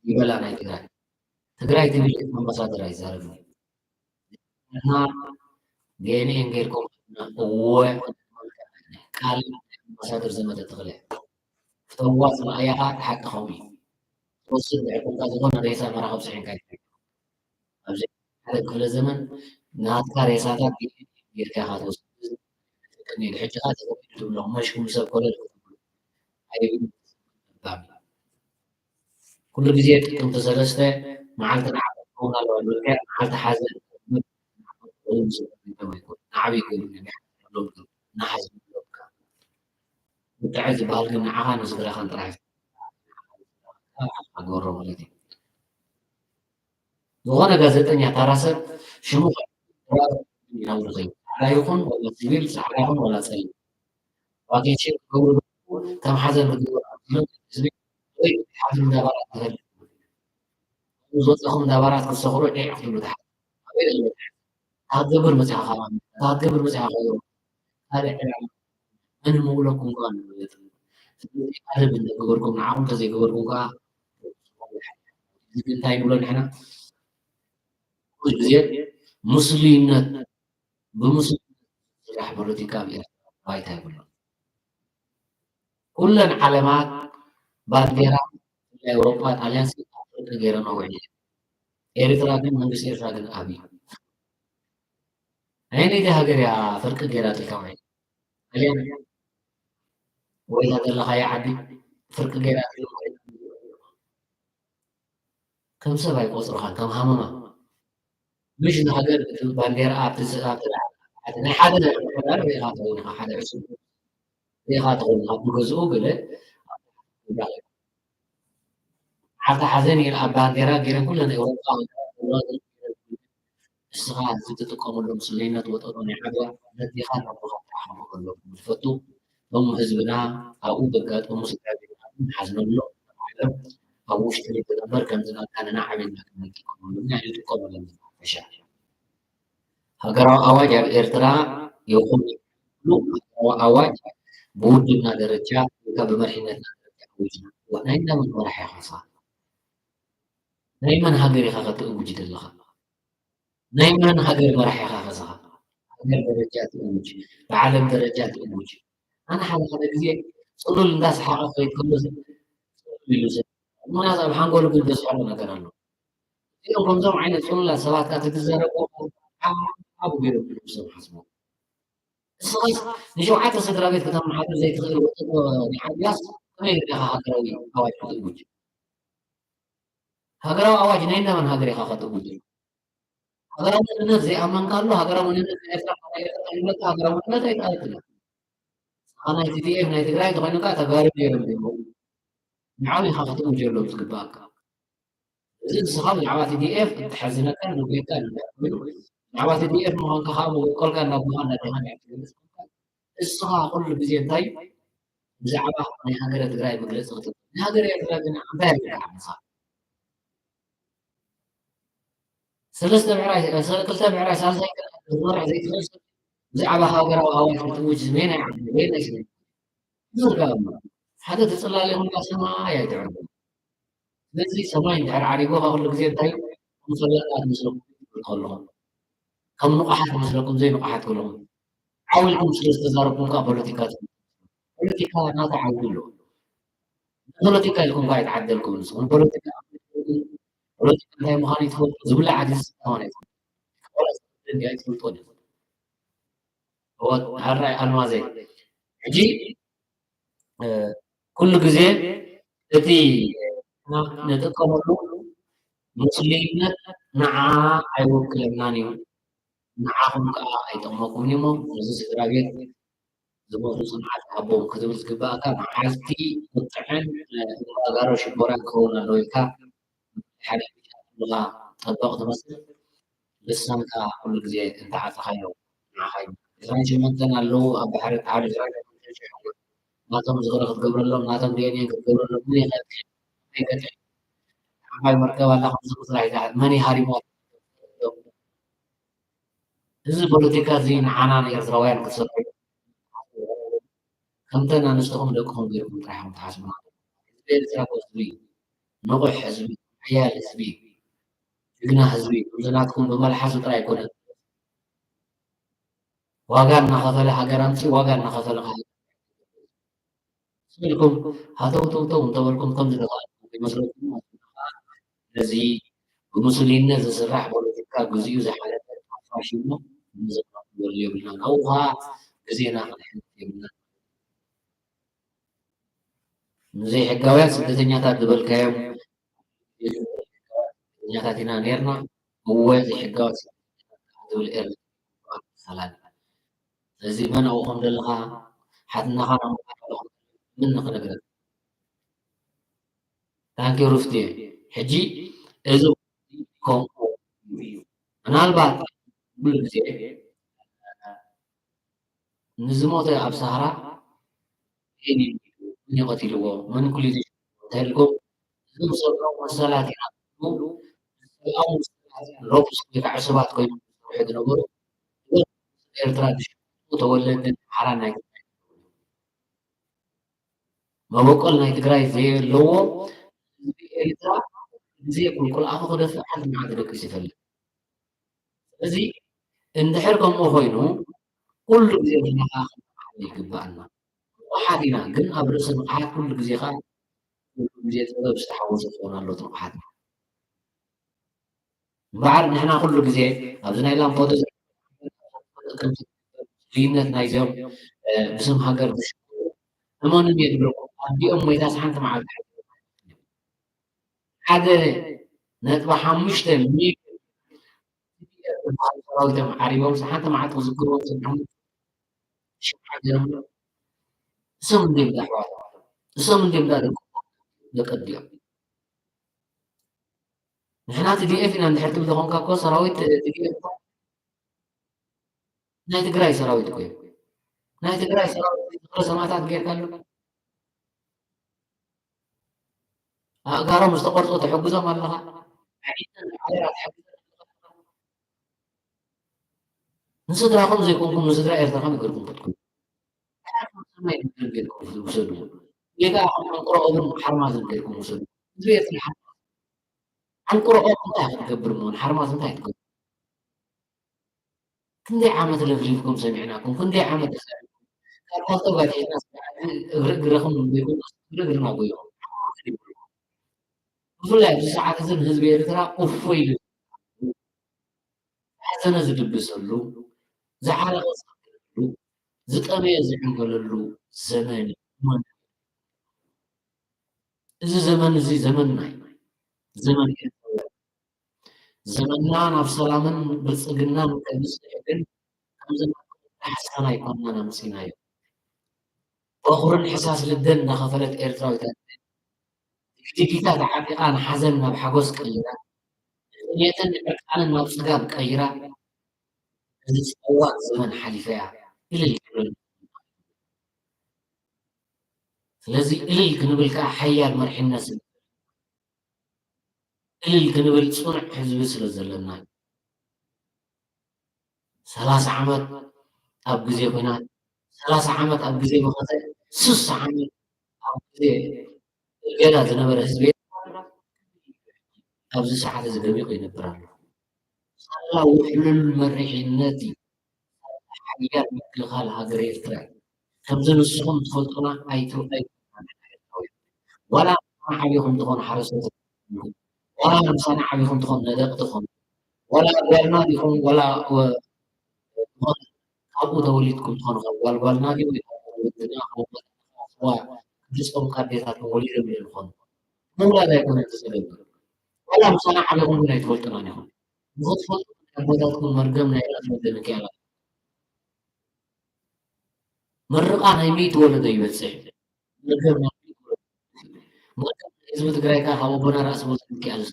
S2: ይበላ ናይ ትግራይ ትብል ኣምባሳደር ኣይዛረብን እና ዲኤንኤን ጌርኩም እወ ካልእ ኣምባሳደር ዘመተ ተኽእለ ፍተዋት ረኣያኻ ተሓቅኸም እዩ ትወስድ ድሕርኩምካ ዝኾነ ሬሳ መራኸብ ስዒንካ ኣብዚ ሓደ ክፍለ ዘመን ናትካ ሬሳታት ጌርካ ኢኻ ትወስድ ሕጂ ካ ተገቢዱ ትብሎም መሽኩም ሰብ ኮለል ኣይብል ኩሉ ግዜ ጥቅምቲ 3 መዓልቲ ንዓበት ክኸውን ኣለዋ ልክዕ መዓልቲ ሓዘን ንዓበይ ገይሩ ናሓዝን ብጣዕሚ ዝበሃል ግን ንዓኻ ንስድራኻን ጥራሕ ኣግበሮ ማለት እዩ ዝኾነ ጋዜጠኛ ታራ ሰብ ሽሙ ይነብሩ ዘይ ፃዕዳ ይኹን ወላ ሲቪል ፃዕዳ ይኹን ወላ ፀሊም ዋጌሽን ክገብሩ ከም ሓዘን ክገብሩ ህዝቢ ወይ ሓዘን እንዳባራት ትህል ዝወፀኹም እንዳባራት ክሰኽሮ ጨይ ክትብሉ ተሓ ታትገብር መፅኻ ታትገብር መፅኻ ኮይኑ ታዲያ ምን ምብለኩም ኳ ኣረብ እንደገበርኩም ንዓኹም ተዘይገበርኩም ከዓ እንታይ ንብሎ ንሕና ኩሉ ግዜ ሙስሊምነት ብሙስሊም ስራሕ ፖለቲካ ባይታ ይብሎ ኩለን ዓለማት ባንዴራ ኤውሮፓ ጣልያን ፍርቂ ገይረን ውዒ ኤርትራ ግን መንግስቲ ኤርትራ ግን ኣብዩ ናይ ነይቲ ሃገር እያ ፍርቂ ገይራ ጥልካ ውዒ ጣልያን ወይታ ዘለኻዮ ዓዲ ፍርቂ ገይራ ከም ሰብ ኣይቆፅሩኻን ከም ሃመማ مش الحاجات البانديرات ናይ ሓደ ኢኻ ትኸውን ኢኻ ሓደ ዕሱር ኢኻ ትኸውን ኢኻ ብገዝኡ ገለ ሓታ ሓዘን ኢል ኣብ ባንዴራ ገይረን ኩለን ኤውሮጳ ንስኻ ዝትጥቀመሉ ምስለይነት ወጠጦ ናይ ዓድዋ ነቲኻ ናብኻ ተሓሞ ከሎ ዝፈቱ ቶም ህዝብና ኣብኡ ዘጋጠሙ ስድራቤትና ንሓዝነሎ ኣብ ውሽጢ ዝተነበር ከም ዝናካንና ዓብና ክንጥቀመሉ ይጥቀመሉ ሃገራዊ ኣዋጅ ኣብ ኤርትራ ይኹን ሃገራዊ ኣዋጅ ብውድብና ደረጃ ብመሪሕነትና ደረጃ ኣዊጅና ናይ እንዳመን መራሒ ኢኻ ንስኻ ናይ መን ሃገር ኢኻ ከተእውጅ ዘለኻ ናይ መን ሃገር መራሒ ኢኻ ንስኻ ሃገር ደረጃ ትእውጅ ብዓለም ደረጃ ትእውጅ ኣነ ሓደ ግዜ ፅሉል እንዳሰሓቐ ከይድ ከሎ ኢሉ ሰብ ምክንያቱ ኣብ ሓንጎሉ ግን ዘስዕሮ ነገር ኣሎ እዚኦም ከምዞም ዓይነት ፅሉላት ሰባት ካ ትትዘረቦ ኣብ ገይሮም ንሶም ሓስቦ እስኻስ ንሸውዓተ ስድራ ቤት ከተመሓድር ዘይትኽእል ወጥቶ ንዓድያስ ከመይ ኢኻ ሃገራዊ ኣዋጅ ክትእውጅ ሃገራዊ ኣዋጅ ናይ እንዳመን ሃገር ኢኻ ከተእውጅ ሃገራዊ መንነት ዘይኣመንካ ኣሎ ሃገራዊ መንነት ናይ ኤርትራ ይብለካ ሃገራዊ መንነት ኣይተኣትለ ናይ TDF ናይ ትግራይ ተኮይኑካ ተጋሩ ገይሮም ሞ ንዓብ ኢኻ ክትእውጀሎም ዝግባእካ እዚ ንስኻ ብዛዕባ TDF እትሓዝነካ ንጎይካ ኮይኑ ብዛዕባ TDF ምዃንካ ከዓ ቆልካ እናብኻ እናዴኻ ትገልፅ እስኻ ኩሉ ግዜ እንታይ ብዛዕባ ናይ ሃገረ ትግራይ መግለፂ ክትብ ናይ ሃገረ ኤርትራ ግን እንታይ ኣርግዓ ንስኻ ሰለስተ ብዕራይ ክልተ ብዕራይ ሳልሳይ ዝመርሕ ዘይትኽእል ሰብ ብዛዕባ ሃገራዊ ኣዋጅ ክትእውጅ መን ኣይዓድን ወይ ናይስነ ዝርጋእ ሓደ ተፅላሊ ይኹንካ ሰማይ ኣይትዕርጉ ስለዚ ሰማይ እንድሕር ዓሪጎኻ ኩሉ ግዜ እንታይ ምሰላጣት ምስለኩም ከለኹም ከም ንቑሓት መስለኩም ዘይንቑሓት ከለኹም ዓውልኩም ስለ ዝተዛረብኩም ከዓ ፖለቲካ ናቱ ዓውዲ ኣሎ ፖለቲካ ኢልኩም ከዓ ኣይተዓደልኩም ንስኹም ፖለቲካ እንታይ ምዃኑ ይትፈልጡ ዝብላዕ ግዜ ምዃኑ ኣይትፈልጡ ኣይትፈልጦን ሃራይ ኣልማዘይ ሕጂ ኩሉ ግዜ እቲ ንጥቀመሉ ሙስሊምነት ንዓ ኣይወክለናን እዩ ንዓኹም ከዓ ኣይጠቕመኩምን እሞ እዚ ስድራ ቤት ዝሞቱ ፅንዓት ኣቦም ክትብል ዝግባእካ መዓልቲ ቁጥዐን ተጋሮ ሽቦራን ክኸውን ኣለዎ ኢልካ ሓደ ካ ጠበቕ ትመስል ልሳንካ ኩሉ ግዜ እንተዓፀኻዮ ንዓኻ ዕስራን ሸመንተን ኣለዉ ኣብ ባሕሪ ሓደ ናቶም ዝኽረ ክትገብረሎም ናቶም DNA ክትገብረሎም ምን ይቀጥዕ ዓባይ መርከብ ኣላ ከምዚ ስራሕ ይዛሓት መን ሃሪሞ እዚ ፖለቲካ እዚ ንዓና ንኤርትራውያን ክትሰርሑ ከምተን ኣንስትኹም ደቅኹም ገይርኩም ጥራሕኩም ትሓስቡና ኤርትራ ህዝቢ ንቑሕ ህዝቢ ሓያል ህዝቢ ጅግና ህዝቢ ከምዝናትኩም ብመላሓሱ ጥራይ ኣይኮነን ዋጋ እናኸፈለ ሃገር ኣምፂ ዋጋ እናኸፈለ ስልኩም ሃተውተውተው እንተበልኩም ከምዚ ደኻልኩም ይመስለኩም ነዚ ብሙስሊምነት ዝስራሕ ፖለቲካ ግዚኡ ዝሓለፈ ኣፍራሽሞ ንዘቕበሉ የብልና ናብኡ ከዓ ግዜና ክንሕልፍ የብልና ንዘይሕጋውያን ስደተኛታት ዝበልካዮም ስደተኛታት ኢና ነርና እወ ዘይሕጋዊ ዝብል ኤርትራ ሰላም ስለዚ መን ኣብኡኹም ዘለኻ ሓትናኻ ምን ንኽነግረን ታንኪ ሩፍቴ ሕጂ እዚ ከምኡ እዩ ምናልባት ኩሉ ግዜ ንዝሞተ ኣብ ሰሃራ من يقتلوا من كل ذي تلقوا يوصل مصلات أو روبس كعصبات كوي واحد نقول إيرترا متولد حرانا ما بقول نايت جراي زي لو إيرترا زي كل أخذ دفع حد ما عاد لك يسفل زي إن حركم مو هينو كل زي ما آخر يقبلنا وحدنا قلنا برسم حد كل زي خان زي تقدر تحاول تكون على لطم حد بعد نحن كل جزء أبزنا إلى فوتو لينة نايزهم بسم هاجر بش أما نبي نقول عندي أم ميتاس حنت مع هذا نتبع حمشت ميك راودم عريبهم حتى مع تذكرهم سبحان شو حاجة سم ديم ده سم ديم ده لقديم نحن تدي إفنا نحرت بدهم كاكو سراويت تدي نايت جراي سراويت كوي نايت جراي سراويت خلاص ما تعرف كيف كانوا قالوا مستقر تحجزهم الله ንስድራኹም ዘይኮንኩም ንስድራ ኤርትራ ከም ይገርኩም ትኩ ሰማይ ጌርኩም ውሰዱ ጌጋ አንቁረኦብን ሓርማዝን ጌርኩም ውሰዱ ህዝቢ ኤርትራ አንቁረኦ እንታይ ክትገብር ምሆን ሓርማዝ እንታይ ትገብር ክንደይ ዓመት ለፍሊፍኩም ሰሚዕናኩም ክንደይ ዓመት ካብ ካልቶ ጋዜጠኛ እግርግረኹም ዘይኮኑ እግርግርና ጎይኹም ብፍላይ ኣብዚ ሰዓት እዚ ንህዝቢ ኤርትራ እፎይ ኢሉ ሓዘነ ዝድብሰሉ ዝዓረቐ ዝኽእለሉ ዝጠመየ ዝዕንገለሉ ዘመን እዚ ዘመን እዚ ዘመንና እዩ ዘመን ዘመንና ናብ ሰላምን ብልፅግናን ከምዝስዕብን ከም ዘመን ሓሰና ይኮንና መፂና እዩ በኹርን ሕሳስ ልደን እናኸፈለት ኤርትራዊታት ቲኪታት ዓጢቓ ንሓዘን ናብ ሓጎስ ቀይራ ንየትን ዕርቃንን ናብ ፅጋብ ቀይራ እዚ ፀዋዕ ዘመን ሓሊፈ እያ إلى الكل ስለዚ إلى ክንብል ከዓ ሓያል መርሒ الناس إلى ክንብል ፅኑዕ ህዝቢ ስለ ዘለና 30 ዓመት ኣብ ግዜ ኩናት 30 ዓመት ኣብ ግዜ መኸተ 60 ዓመት ኣብ ግዜ ገዳ ዝነበረ ህዝቢ ኣብዚ ሰዓት እዚ ደሚቑ ይነብር ኣሎ ሰላም ውሕሉል መሪሕነት ሓያል ምክልኻል ሃገር ኤርትራ ከምዚ ንስኹም ትፈልጡና ኣይትርአዩ ወላ ዓብይኹም ትኾኑ ሓረስቶት ወላ ምሳና ዓብይኹም ትኾኑ ነደቕትኹም ወላ ጓልና ዲኹም ወላ ካብኡ ተወሊድኩም ትኾኑ ጓልጓልና ዲ ወድና ስዋ ክልፅኦም ካዴታትኩም ወሊዶም እዮም ዝኾኑ ምውላድ ኣይኮነን ዝፀገብ ወላ ምሳና ዓብይኹም ግን ኣይትፈልጡና ኒኹም ንኽትፈልጡ ኣቦታትኩም መርገም ናይ ራስ መደነቅያ ምርቃን ናይ ሚት ወለዶ ይበፅሕ መርገም ህዝቢ ትግራይ ከዓ ካብ ኣቦና ራእሲ ወፅእ ክኣልስ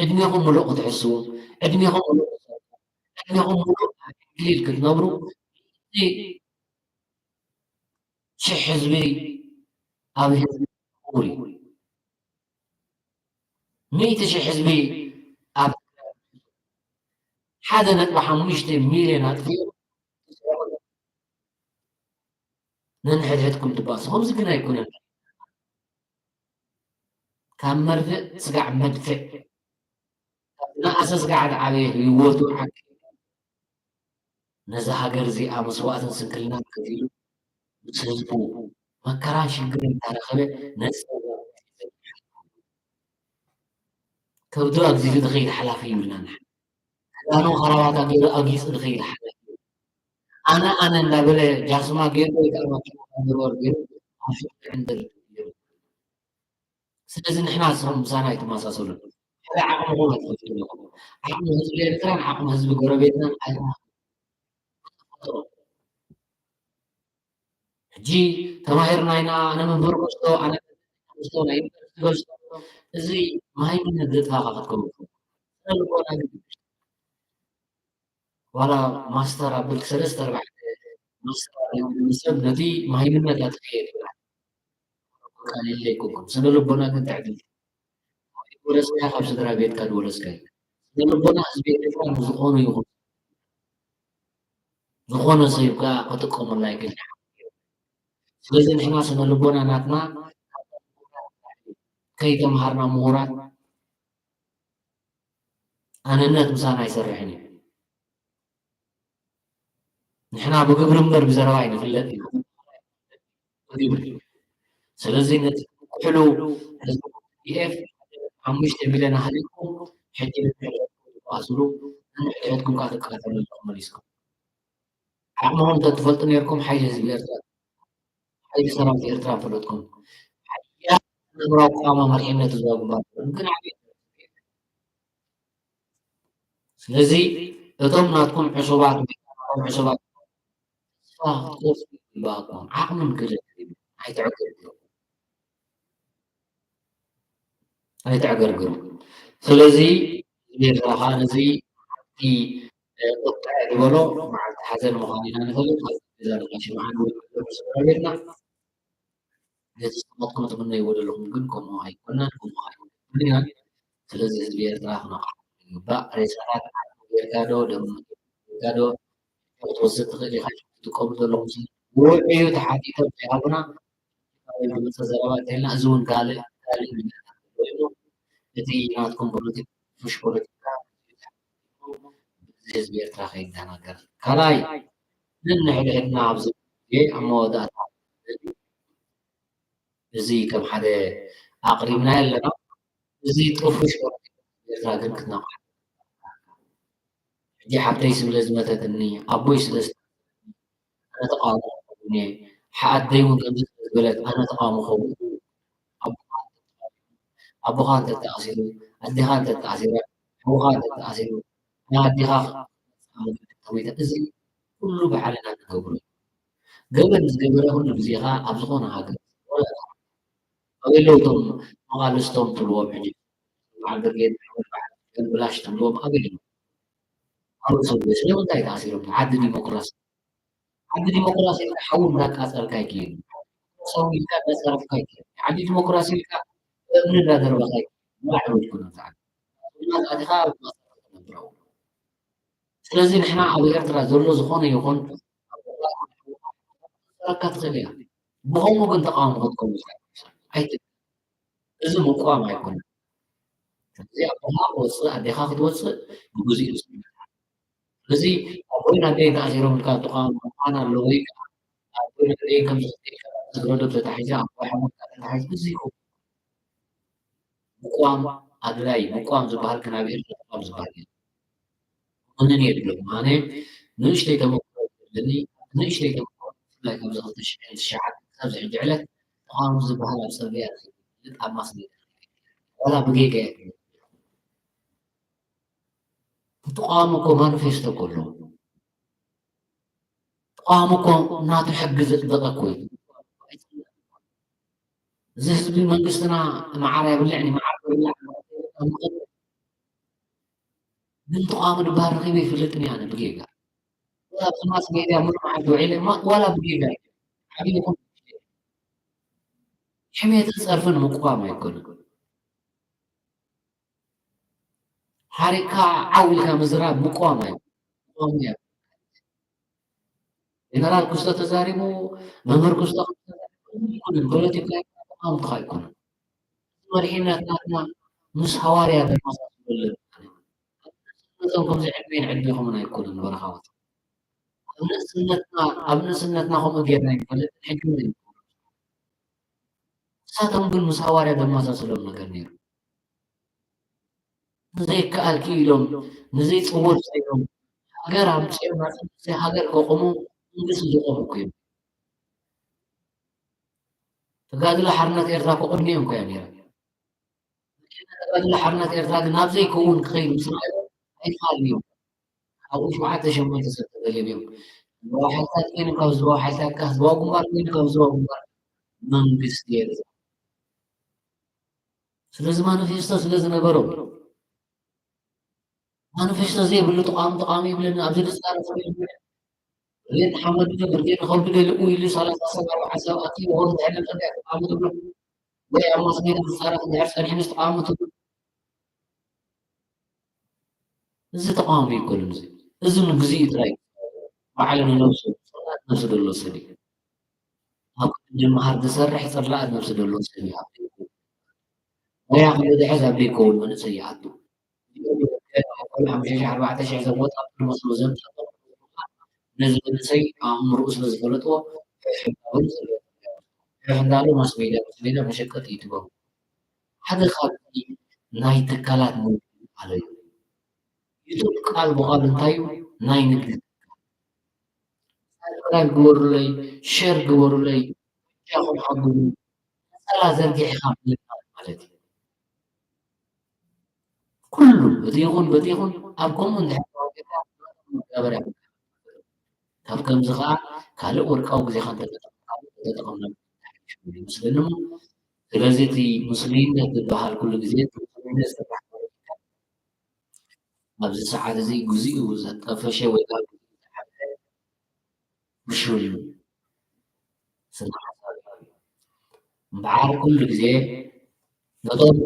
S2: ዕድሜኹም ሙሉእ ክትሕስቡ ዕድሜኹም ሙሉእ ዕድሜኹም ሙሉእ ክሊል ክትነብሩ ሽሕ ህዝቢ ኣብ ህዝቢ ክቡር እዩ 100,000 ህዝቢ ኣብ 1.5 ሚልዮን ኣጥፊኡ ነንሕድሕድኩም ትባእሱ ከምዚ ግን ኣይኮነን ካብ መርፍእ ስጋዕ መድፍዕ ንኣሰ ስጋዕ ዓበየ ህይወቱ ዓቂ ነዚ ሃገር እዚኣ መስዋእትን ስንክልናን ከፊሉ ምስ ህዝቡ መከራን ሽግርን እንዳረኸበ ነፃ ከብዱ ኣግዚዙ ዝኸይድ ሓላፊ ይብልና ንሕና ክዳኑ ከራባታ ገይሩ ኣጊፁ ዝኸይድ ሓላፊ ኣነ እንዳበለ ጃስማ ገይሩ ወይ ከዓ መኪና ገይሩ عند ስለዚህ ንሕና ምሳና ኣይተመሳሰሉን ሓደ ዓቕሚ እውን ኣይትፈልጡን ኢኹም ዓቕሚ ህዝቢ ኤርትራን ዓቕሚ ህዝቢ ጎረቤትናን ኣይተፈጥሮን ሕጂ ተማሂርና ኢና ኣነ መምህር ገዝቶ ኣነ ገዝቶ ናይ ዩኒቨርስቲ ገዝቶ እዚ መሃይምነት ዘጥፋእኻ ክትከውን ስነልቦና ግን ዋላ ማስተር ኣበልክ 3 4 ማስተር ሰብ ነቲ መሃይምነት ኣጥፍየ ይብላል ካሊለ ይኮን ስነልቦና ግን تعدل ወረስካ ካብ ስድራ ቤትካ ድወረስካ እዩ ስነልቦና ህዝቢ ኤርትራ ዝኾኑ ይኹን ዝኾነ ሰይብካ ክጥቀመሉ ኣይክእልን ስለዚ ንሕና ስነልቦና ናትና ከይተምሃርና ምሁራት ኣነነት ምሳና ኣይሰርሕን እዩ ንሕና ብግብሪ እምበር ብዘረባ ኣይንፍለጥ ኢና ብግብሪ ስለዚ ነቲ ኩሕሉ ህዝቢ ኢኤፍ 5 ሚልዮን ሃሊኩም ሕጂ ንሕድሕድኩም ንሕድሕድኩም ከዓ ትከታተሉ ኣለኩም መሊስኩም ዓቕምኩም እንተትፈልጡ ነርኩም ሓይሊ ህዝቢ ኤርትራ ሓይሊ ሰራዊት ኤርትራ ፈለጥኩም ሓያል ንብራዊ ቋማ መሪሕነት ህዝባዊ ግንባር ግን ዓብዪ ስለዚ እቶም ናትኩም ዕሱባት ዕሱባት ተስፋ ክትቆርፁ ይግባእኩም ዓቕምን ክእለት ኣይትዕገርግሩ ኣይትዕገርግሩ ስለዚ ኤርትራ ከዓ ነዚ ቁጣዕ ዝበሎ መዓልቲ ሓዘን ምዃኑ ኢና ንፈልጥ ዛረባ ሽምዓን ቤትና ነቲ ዝጠመጥኩም ትምነይዎ ዘለኹም ግን ከምኡ ኣይኮነን ከምኡ ኣይኮነን ስለዚ ህዝቢ ኤርትራ ክነቃሕ ይግባእ ሬሳታት ጌርካ ዶ ደም ጌርካ ዶ ክትወስድ ትኽእል ኢኻ ትጥቀሙ ዘለኹም ውዕዩ ተሓቲቶም ዘይሃቡና ዝመፀ ዘረባ እንተኢልና እዚ እውን ካልእ ኮይኑ እቲ ናትኩም ፖለቲካ ፍሽ ፖለቲካ ህዝቢ ኤርትራ ከይተናገር ካልኣይ ነንሕድሕድና ኣብዚ ግዜ ኣብ መወዳእታ እዚ ከም ሓደ ኣቕሪብና ኣለና እዚ ጥፉሽ ኤርትራ ግን ክትነቃሕ ሕጂ ሓፍተይ ስለ ዝመተትኒ ኣቦይ ስለ ኣነ ተቃውሞ እኔ ሓኣደይ እውን ከምዚ ዝበለት ኣነ ተቃውሞ ኸውን ኣቦኻ እንተተኣሲሩ ኣዴኻ እንተተኣሲራ ሕውኻ እንተተኣሲሩ ንኣዴኻ እዚ ኩሉ ባዕልና ንገብሮ ገበን ዝገበረ ኩሉ ግዜ ኸ ኣብ ዝኾነ ሃገር ኣበይ እቶም መቃልስቶም ትብልዎም ሕጂ በዓል ብርጌድ በዓል ብላሽ ትብልዎም ኣበይ ኣብ ሰብ ስለምንታይ ተኣሲሮም ዓዲ ዲሞክራሲ ዓዲ ዲሞክራሲ ኢልካ ሓዊ እንዳቃፀልካ ይክእል ሰው ኢልካ እንዳፀረፍካ ይክእል ዓዲ ዲሞክራሲ ኢልካ እምኒ እንዳደረበካ ባዕሉ ይኩን ኣቲኻ ነብረው ስለዚ ንሕና ኣብ ኤርትራ ዘሎ ዝኾነ ይኹን ረካ ትኽእል እያ ብኸምኡ ግን ተቃውሞ ክትከውን ኣይቲ እዚ ምቋም ኣይኮነን እዚ ኣቦኻ ክወፅእ ኣዴኻ ክትወፅእ ብግዚኡ ስለዚ ኣቦይን ኣደይ ተኣሲሮም ኢልካ ተቃውሞ ምዃን ኣለዎ ወይ ከዓ ኣቦይን ኣደይ ከም ዝግረዶ ተታሒዛ ኣቦይ ሓሙድ ተታሒዝ እዚ ይኹን ምቋም ኣድላይ ምቋም ዝበሃል ግን ኣብ ኤርትራ ምቋም ዝበሃል እዩ ምንን የድሎም ኣነ ንእሽተይ ተመክሮ ዘለኒ ንእሽተይ ተመክሮ ብፍላይ ካብዚ 2009 ክሳብ ሕጂ ዕለት ተቃውሞ ዝበሃል ኣብ ፅርግያ ኣብ ማስ ዋላ ብጌጋ እየ ተቃውሞ እኮ ማኒፌስቶ እኮ ኣሎ ተቃውሞ እኮ እናቱ ሕጊ ዘጥበቐ እኮ እዩ እዚ ህዝቢ መንግስትና መዓር የብልዕኒ መዓር ይብላዕ ግን ተቃውሞ ድበሃል ረኺበ ይፍለጥኒ ኣነ ብጌጋ ኣብ ማስ ሜድያ ሙሉእ መዓልቲ ውዒለ ዋላ ብጌጋ ዓብዪ ይኹን ሕሜትን ፀርፍን ምቁዋም ኣይኮነን ሓሪቕካ ዓው ኢልካ ምዝራብ ምቁዋም ኣይኮነን እያ ጀነራል ክስቶ ተዛሪቡ መምህር ክስቶ ይኩንን ፖለቲካ ተቃውሞካ ኣይኮነን መሪሕነት ናትና ምስ ሃዋርያ ተመሳሰሉ ነቶም ከምዚ ዕድሜን ዕድሜኹምን ኣይኮነን በረኻዎት ኣብ ንእስነትና ከምኡ ጌርና ይፈልጥ ሕጂ ንሳቶም ግን ምስ ሃዋርያ ዘመሳሰሎም ነገር ነይሩ ንዘይከኣል ክኢሎም ንዘይፅውር ፀይሮም ሃገር ኣምፂኦም ሃገር ከቆሙ መንግስቲ ዝቆሙ እኮ እዮም ተጋድሎ ሓርነት ኤርትራ ክቕድሚኦም ኮያ ነይራ ተጋድሎ ሓርነት ኤርትራ ግን ናብ ዘይከውን ክኸይድ ምስ ረኣዩ ኣይከኣልዮም ኣብኡ 7-8 ሰብ ተገሊዮም እዮም ህዝባዊ ሓይልታት ኮይኑ ካብ ህዝባዊ ሓይልታት ህዝባዊ ግንባር ኮይኑ ካብ ህዝባዊ ግንባር መንግስቲ ኤርትራ ስለዚ ማኒፌስቶ ስለ ዝነበሮም ማኒፌስቶ ዘይብሉ ተቃዋሚ ይብለና ኣብዚ ዝፃረፍ ብርጌድ ሓመዱ ብርጌድ ከብዱ ልኡ ኢሉ 30 ሰብ 40 ሰብ ኣኪቡ ሆን ዝሕለፍ ተቃዋሚ ትብሎ ወይ ኣብ ማስ ሜዳ ዝፃረፍ እንድሕር ፀኒሑ ምስ ተቃዋሚ ትብሎ እዚ ተቃዋሚ ይኮንን እዚ ንግዚኡ ጥራይ ባዕሉ ንነብሱ ፅላእ ነብሲ ደሎ ሰብ እዩ ኣብ ጅምሃር ዝሰርሕ ፅላእ ነብሲ ደሎ ሰብ እዩ ሞያ ክንድሕዝ ኣብ ዘይከውን መንእሰይ ይኣቱ 5,000 ዘወጣ ዝመስሉ ዘምፀኦም ነዚ መንእሰይ ኣእምርኡ ስለ ዝፈለጥዎ ሕማውን ሕሕ እንዳሉ ማስ ሜዳ መሸቀጥ እዩ ትገብሩ ሓደ ካብቲ ናይ ትካላት ንግዲ ኣለ እዩ ዩቱብ ቃል ብቓል እንታይ እዩ ናይ ንግዲ ሰብስክራይብ ግበሩለይ ሸር ግበሩለይ ጃኹም ሓግዙ ነፀላ ዘርጊሕኻ ምልቃጥ ማለት እዩ ኩሉ እቲ ይኹን በቲ ይኹን ኣብ ከምኡ እንድሕር ገበርያ ካብ ከምዚ ከዓ ካልእ ወርቃዊ ግዜኻ ተጠቐምና ይመስለኒ ስለዚ እቲ ሙስሊምነት ዝበሃል ኩሉ ግዜ ሙስሊምነት ዝስራሕ ኣብዚ ሰዓት እዚግዚኡ ዘጠፈሸ ወይ ከዓ ውሹል ስነ ሓሳብ እምበዓር ኩሉ ግዜ ነቶም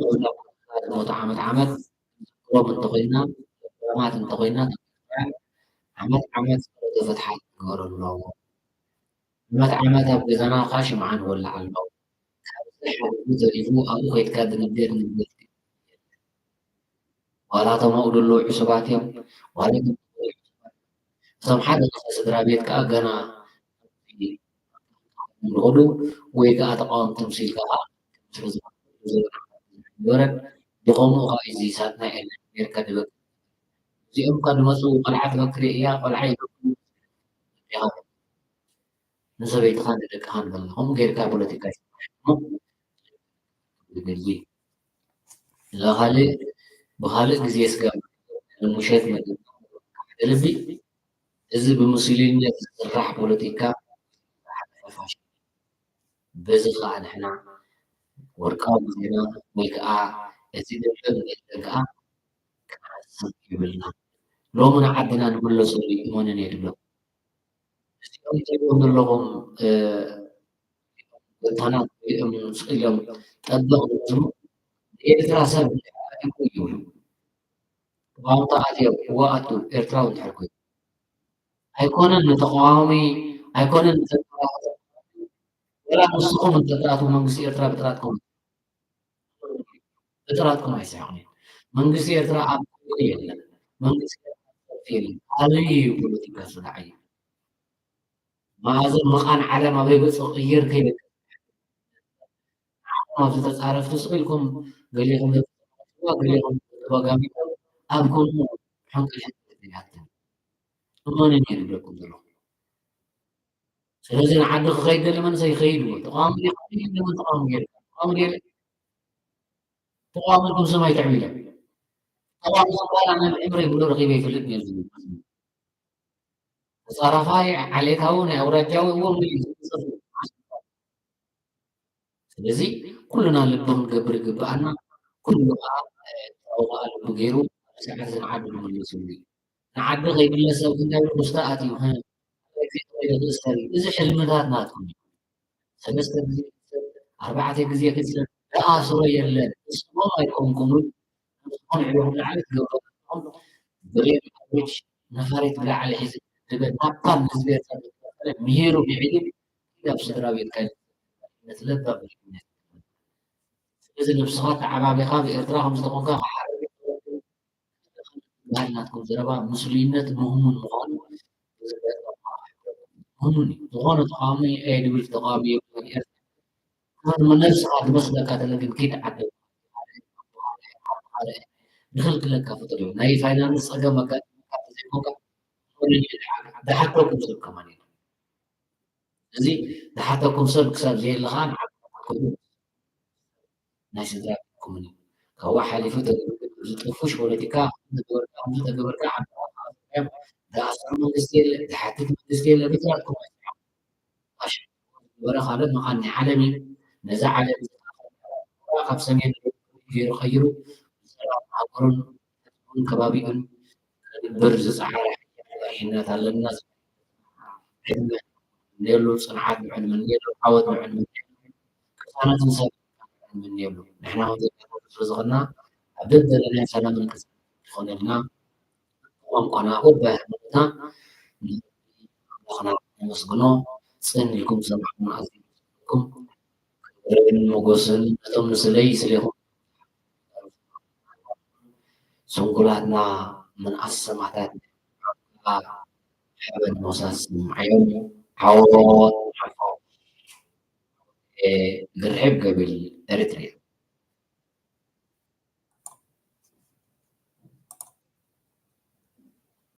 S2: ሞተ ዓመት ሮም እንተኮይና ማት እንተኮይና ዓመት ተፈትሓት ንገበረ ኣለዎ ዓመት ኣብ ገዛና ኻሽ መዓን ወላዕ ኣሎ ዘሪፉ ኣብኡ ከይድካ ዝንገር ንግበር ዋላ እቶም ኣብኡ ዘለዉ ዕሱባት እዮም ዋላ እቶም ሓደ ስድራ ቤት ከዓ ገና ንኸዱ ወይ ከዓ ተቃወምቲ ምሲልካ ዝበረት ብኸምኡ ከዓ እዚ ሳትናይ ጌርካ ድበቅ እዚኦም ካ ድመፁ ቆልዓ ትበክሪ እያ ቆልዓ ንሰበይትኻ ንደቅኻ ንበልና ከምኡ ጌርካ ፖለቲካ ዝገልፅ ብኻልእ ግዜ ስጋ ሙሸት ልቢ እዚ ብሙስሊምነት ዝስራሕ ፖለቲካ በዚ ከዓ ንሕና ወርቃዊ ግዜና ወይ ከዓ እቲ ደብደብ ከዓ ክሓስብ ይብልና ሎሚ ንዓድና ንመለሰሉ ይመንን የድሎ እዚኦም ትሪእዎም ዘለኹም ወታናት ኢኦም ስኢሎም ጠበቕ ዝብሉ ኤርትራ ሰብ ይብሉ ተቃዋምቲ ኣትዮም ወኣቱ ኤርትራዊ እንድሕር ኮይኑ ኣይኮነን ንተቃዋሚ ኣይኮነን ወላ ንስኹም እንተትኣትዉ መንግስቲ ኤርትራ ብጥራትኩም ኣይስሕኹን መንግስቲ ኤርትራ ኣብ የለን መንግስቲ የለን ኣበይ ፖለቲካ ዝስራሕ እዩ ማእዞን መኻን ዓለም ኣበይ ገፅ ቅይር ከይበ ኣብ ዝተፃረፍቲ ስኢልኩም ገሊኹም ገሊኹም ተዋጋሚኩም ኣብ ከምኡ ሕንቅል ሕትያትን እመንን የድለኩም ዘለኹም ስለዚ ንዓዲ ክኸይድ ደሊ መንእሰይ ይኸይድ ተቃዋሚ ለምን ተቃዋሚ ጌርካ ተቃዋሚ ጌር ተቃዋሚ ኢልኩም ሰማይ ተዕቢለ ተቃዋሚ ዝበሃል ኣነ ብዕምሪ ብሎ ረኺበ ይፍልጥ ነይሩ ዝብል ተፃራፋይ ዓሌታዊ ናይ ኣውራጃዊ እዎም ስለዚ ኩሉና ልቢ ክንገብር ይግባኣና ኩሉ ከዓ ከዓ ልቢ ገይሩ ሰዓት ንዓዲ ንመለሰሉ እዩ ንዓዲ ከይምለሰብ እንታይ ውሽጣ ኣትዩ እዚ ሕልምታት ናትኩም ሰለስተ ግዜ 4 ግዜ ክፅለ ተኣስሮ የለን ንስኩም ኣይኮንኩም ንስኹም ዕልኩም ላዕሊ ትገብሮ ብሬች ነፋሪት ብላዕሊ ሒዝ ትብል ናባል ህዝቢ ምሂሩ ብዒሉ ናብ ስድራ ቤትካ ነትለባ ስለዚ ነብስኻ ተዓባቢኻ ብኤርትራ ከም ዝተኾንካ ባህልናትኩም ዘረባ ሙስሊምነት ምሁሙን ምዃኑ ምሁሙን እዩ ዝኾነ ተቃዋሚ ድብል ተቃዋሚ ነብስኻ ዝመስለካ ተለግን ከይትዓደ ንክልክለካ ፍጡር እዩ ናይ ፋይናንስ ፀገም ኣጋጥሞካ ዘይኮንካ ዝሓተኩም ሰብ ከመን እዩ እዚ ዝሓተኩም ሰብ ክሳብ ዘየለኻ ናይ ስድራ ኮሙኒ ካብኡ ሓሊፉ ዝጥፉሽ ፖለቲካ ተገበርካ ዝኣስር መንግስቲ የለ ዝሓትት መንግስቲ የለ ብዛዕኩም ዝበረ ካልኦት መኻኒ ዓለም እዩ ነዛ ዓለም ካብ ሰሜን ገይሩ ኸይሩ ሰላም ሃገሩን ከባቢኡን ከንብር ዝፀዓረ ሕይነት ኣለና ዕድመ የብሉ ፅንዓት ምዕንምን የብሉ ዓወት ምዕንምን ቅሳነትን ሰብ ምን የብሉ ንሕና ከምዘ ስለ ዝኾንና ኣብ ደደለናይ ሰላምን ቅሳነት ዝኾነልና ቋንቋና ወባህልና ኣምላኽና ነመስግኖ ፅን ኢልኩም ሰማዕኩም ኣዝኩም ክብርን ሞገስን ነቶም ምስለይ ስለይኹም ስንኩላትና መንኣስ ሰማዕታት ሓበን መውሳስ ማዕዮም ዓወት ግርሕብ ገብል ኤርትርያ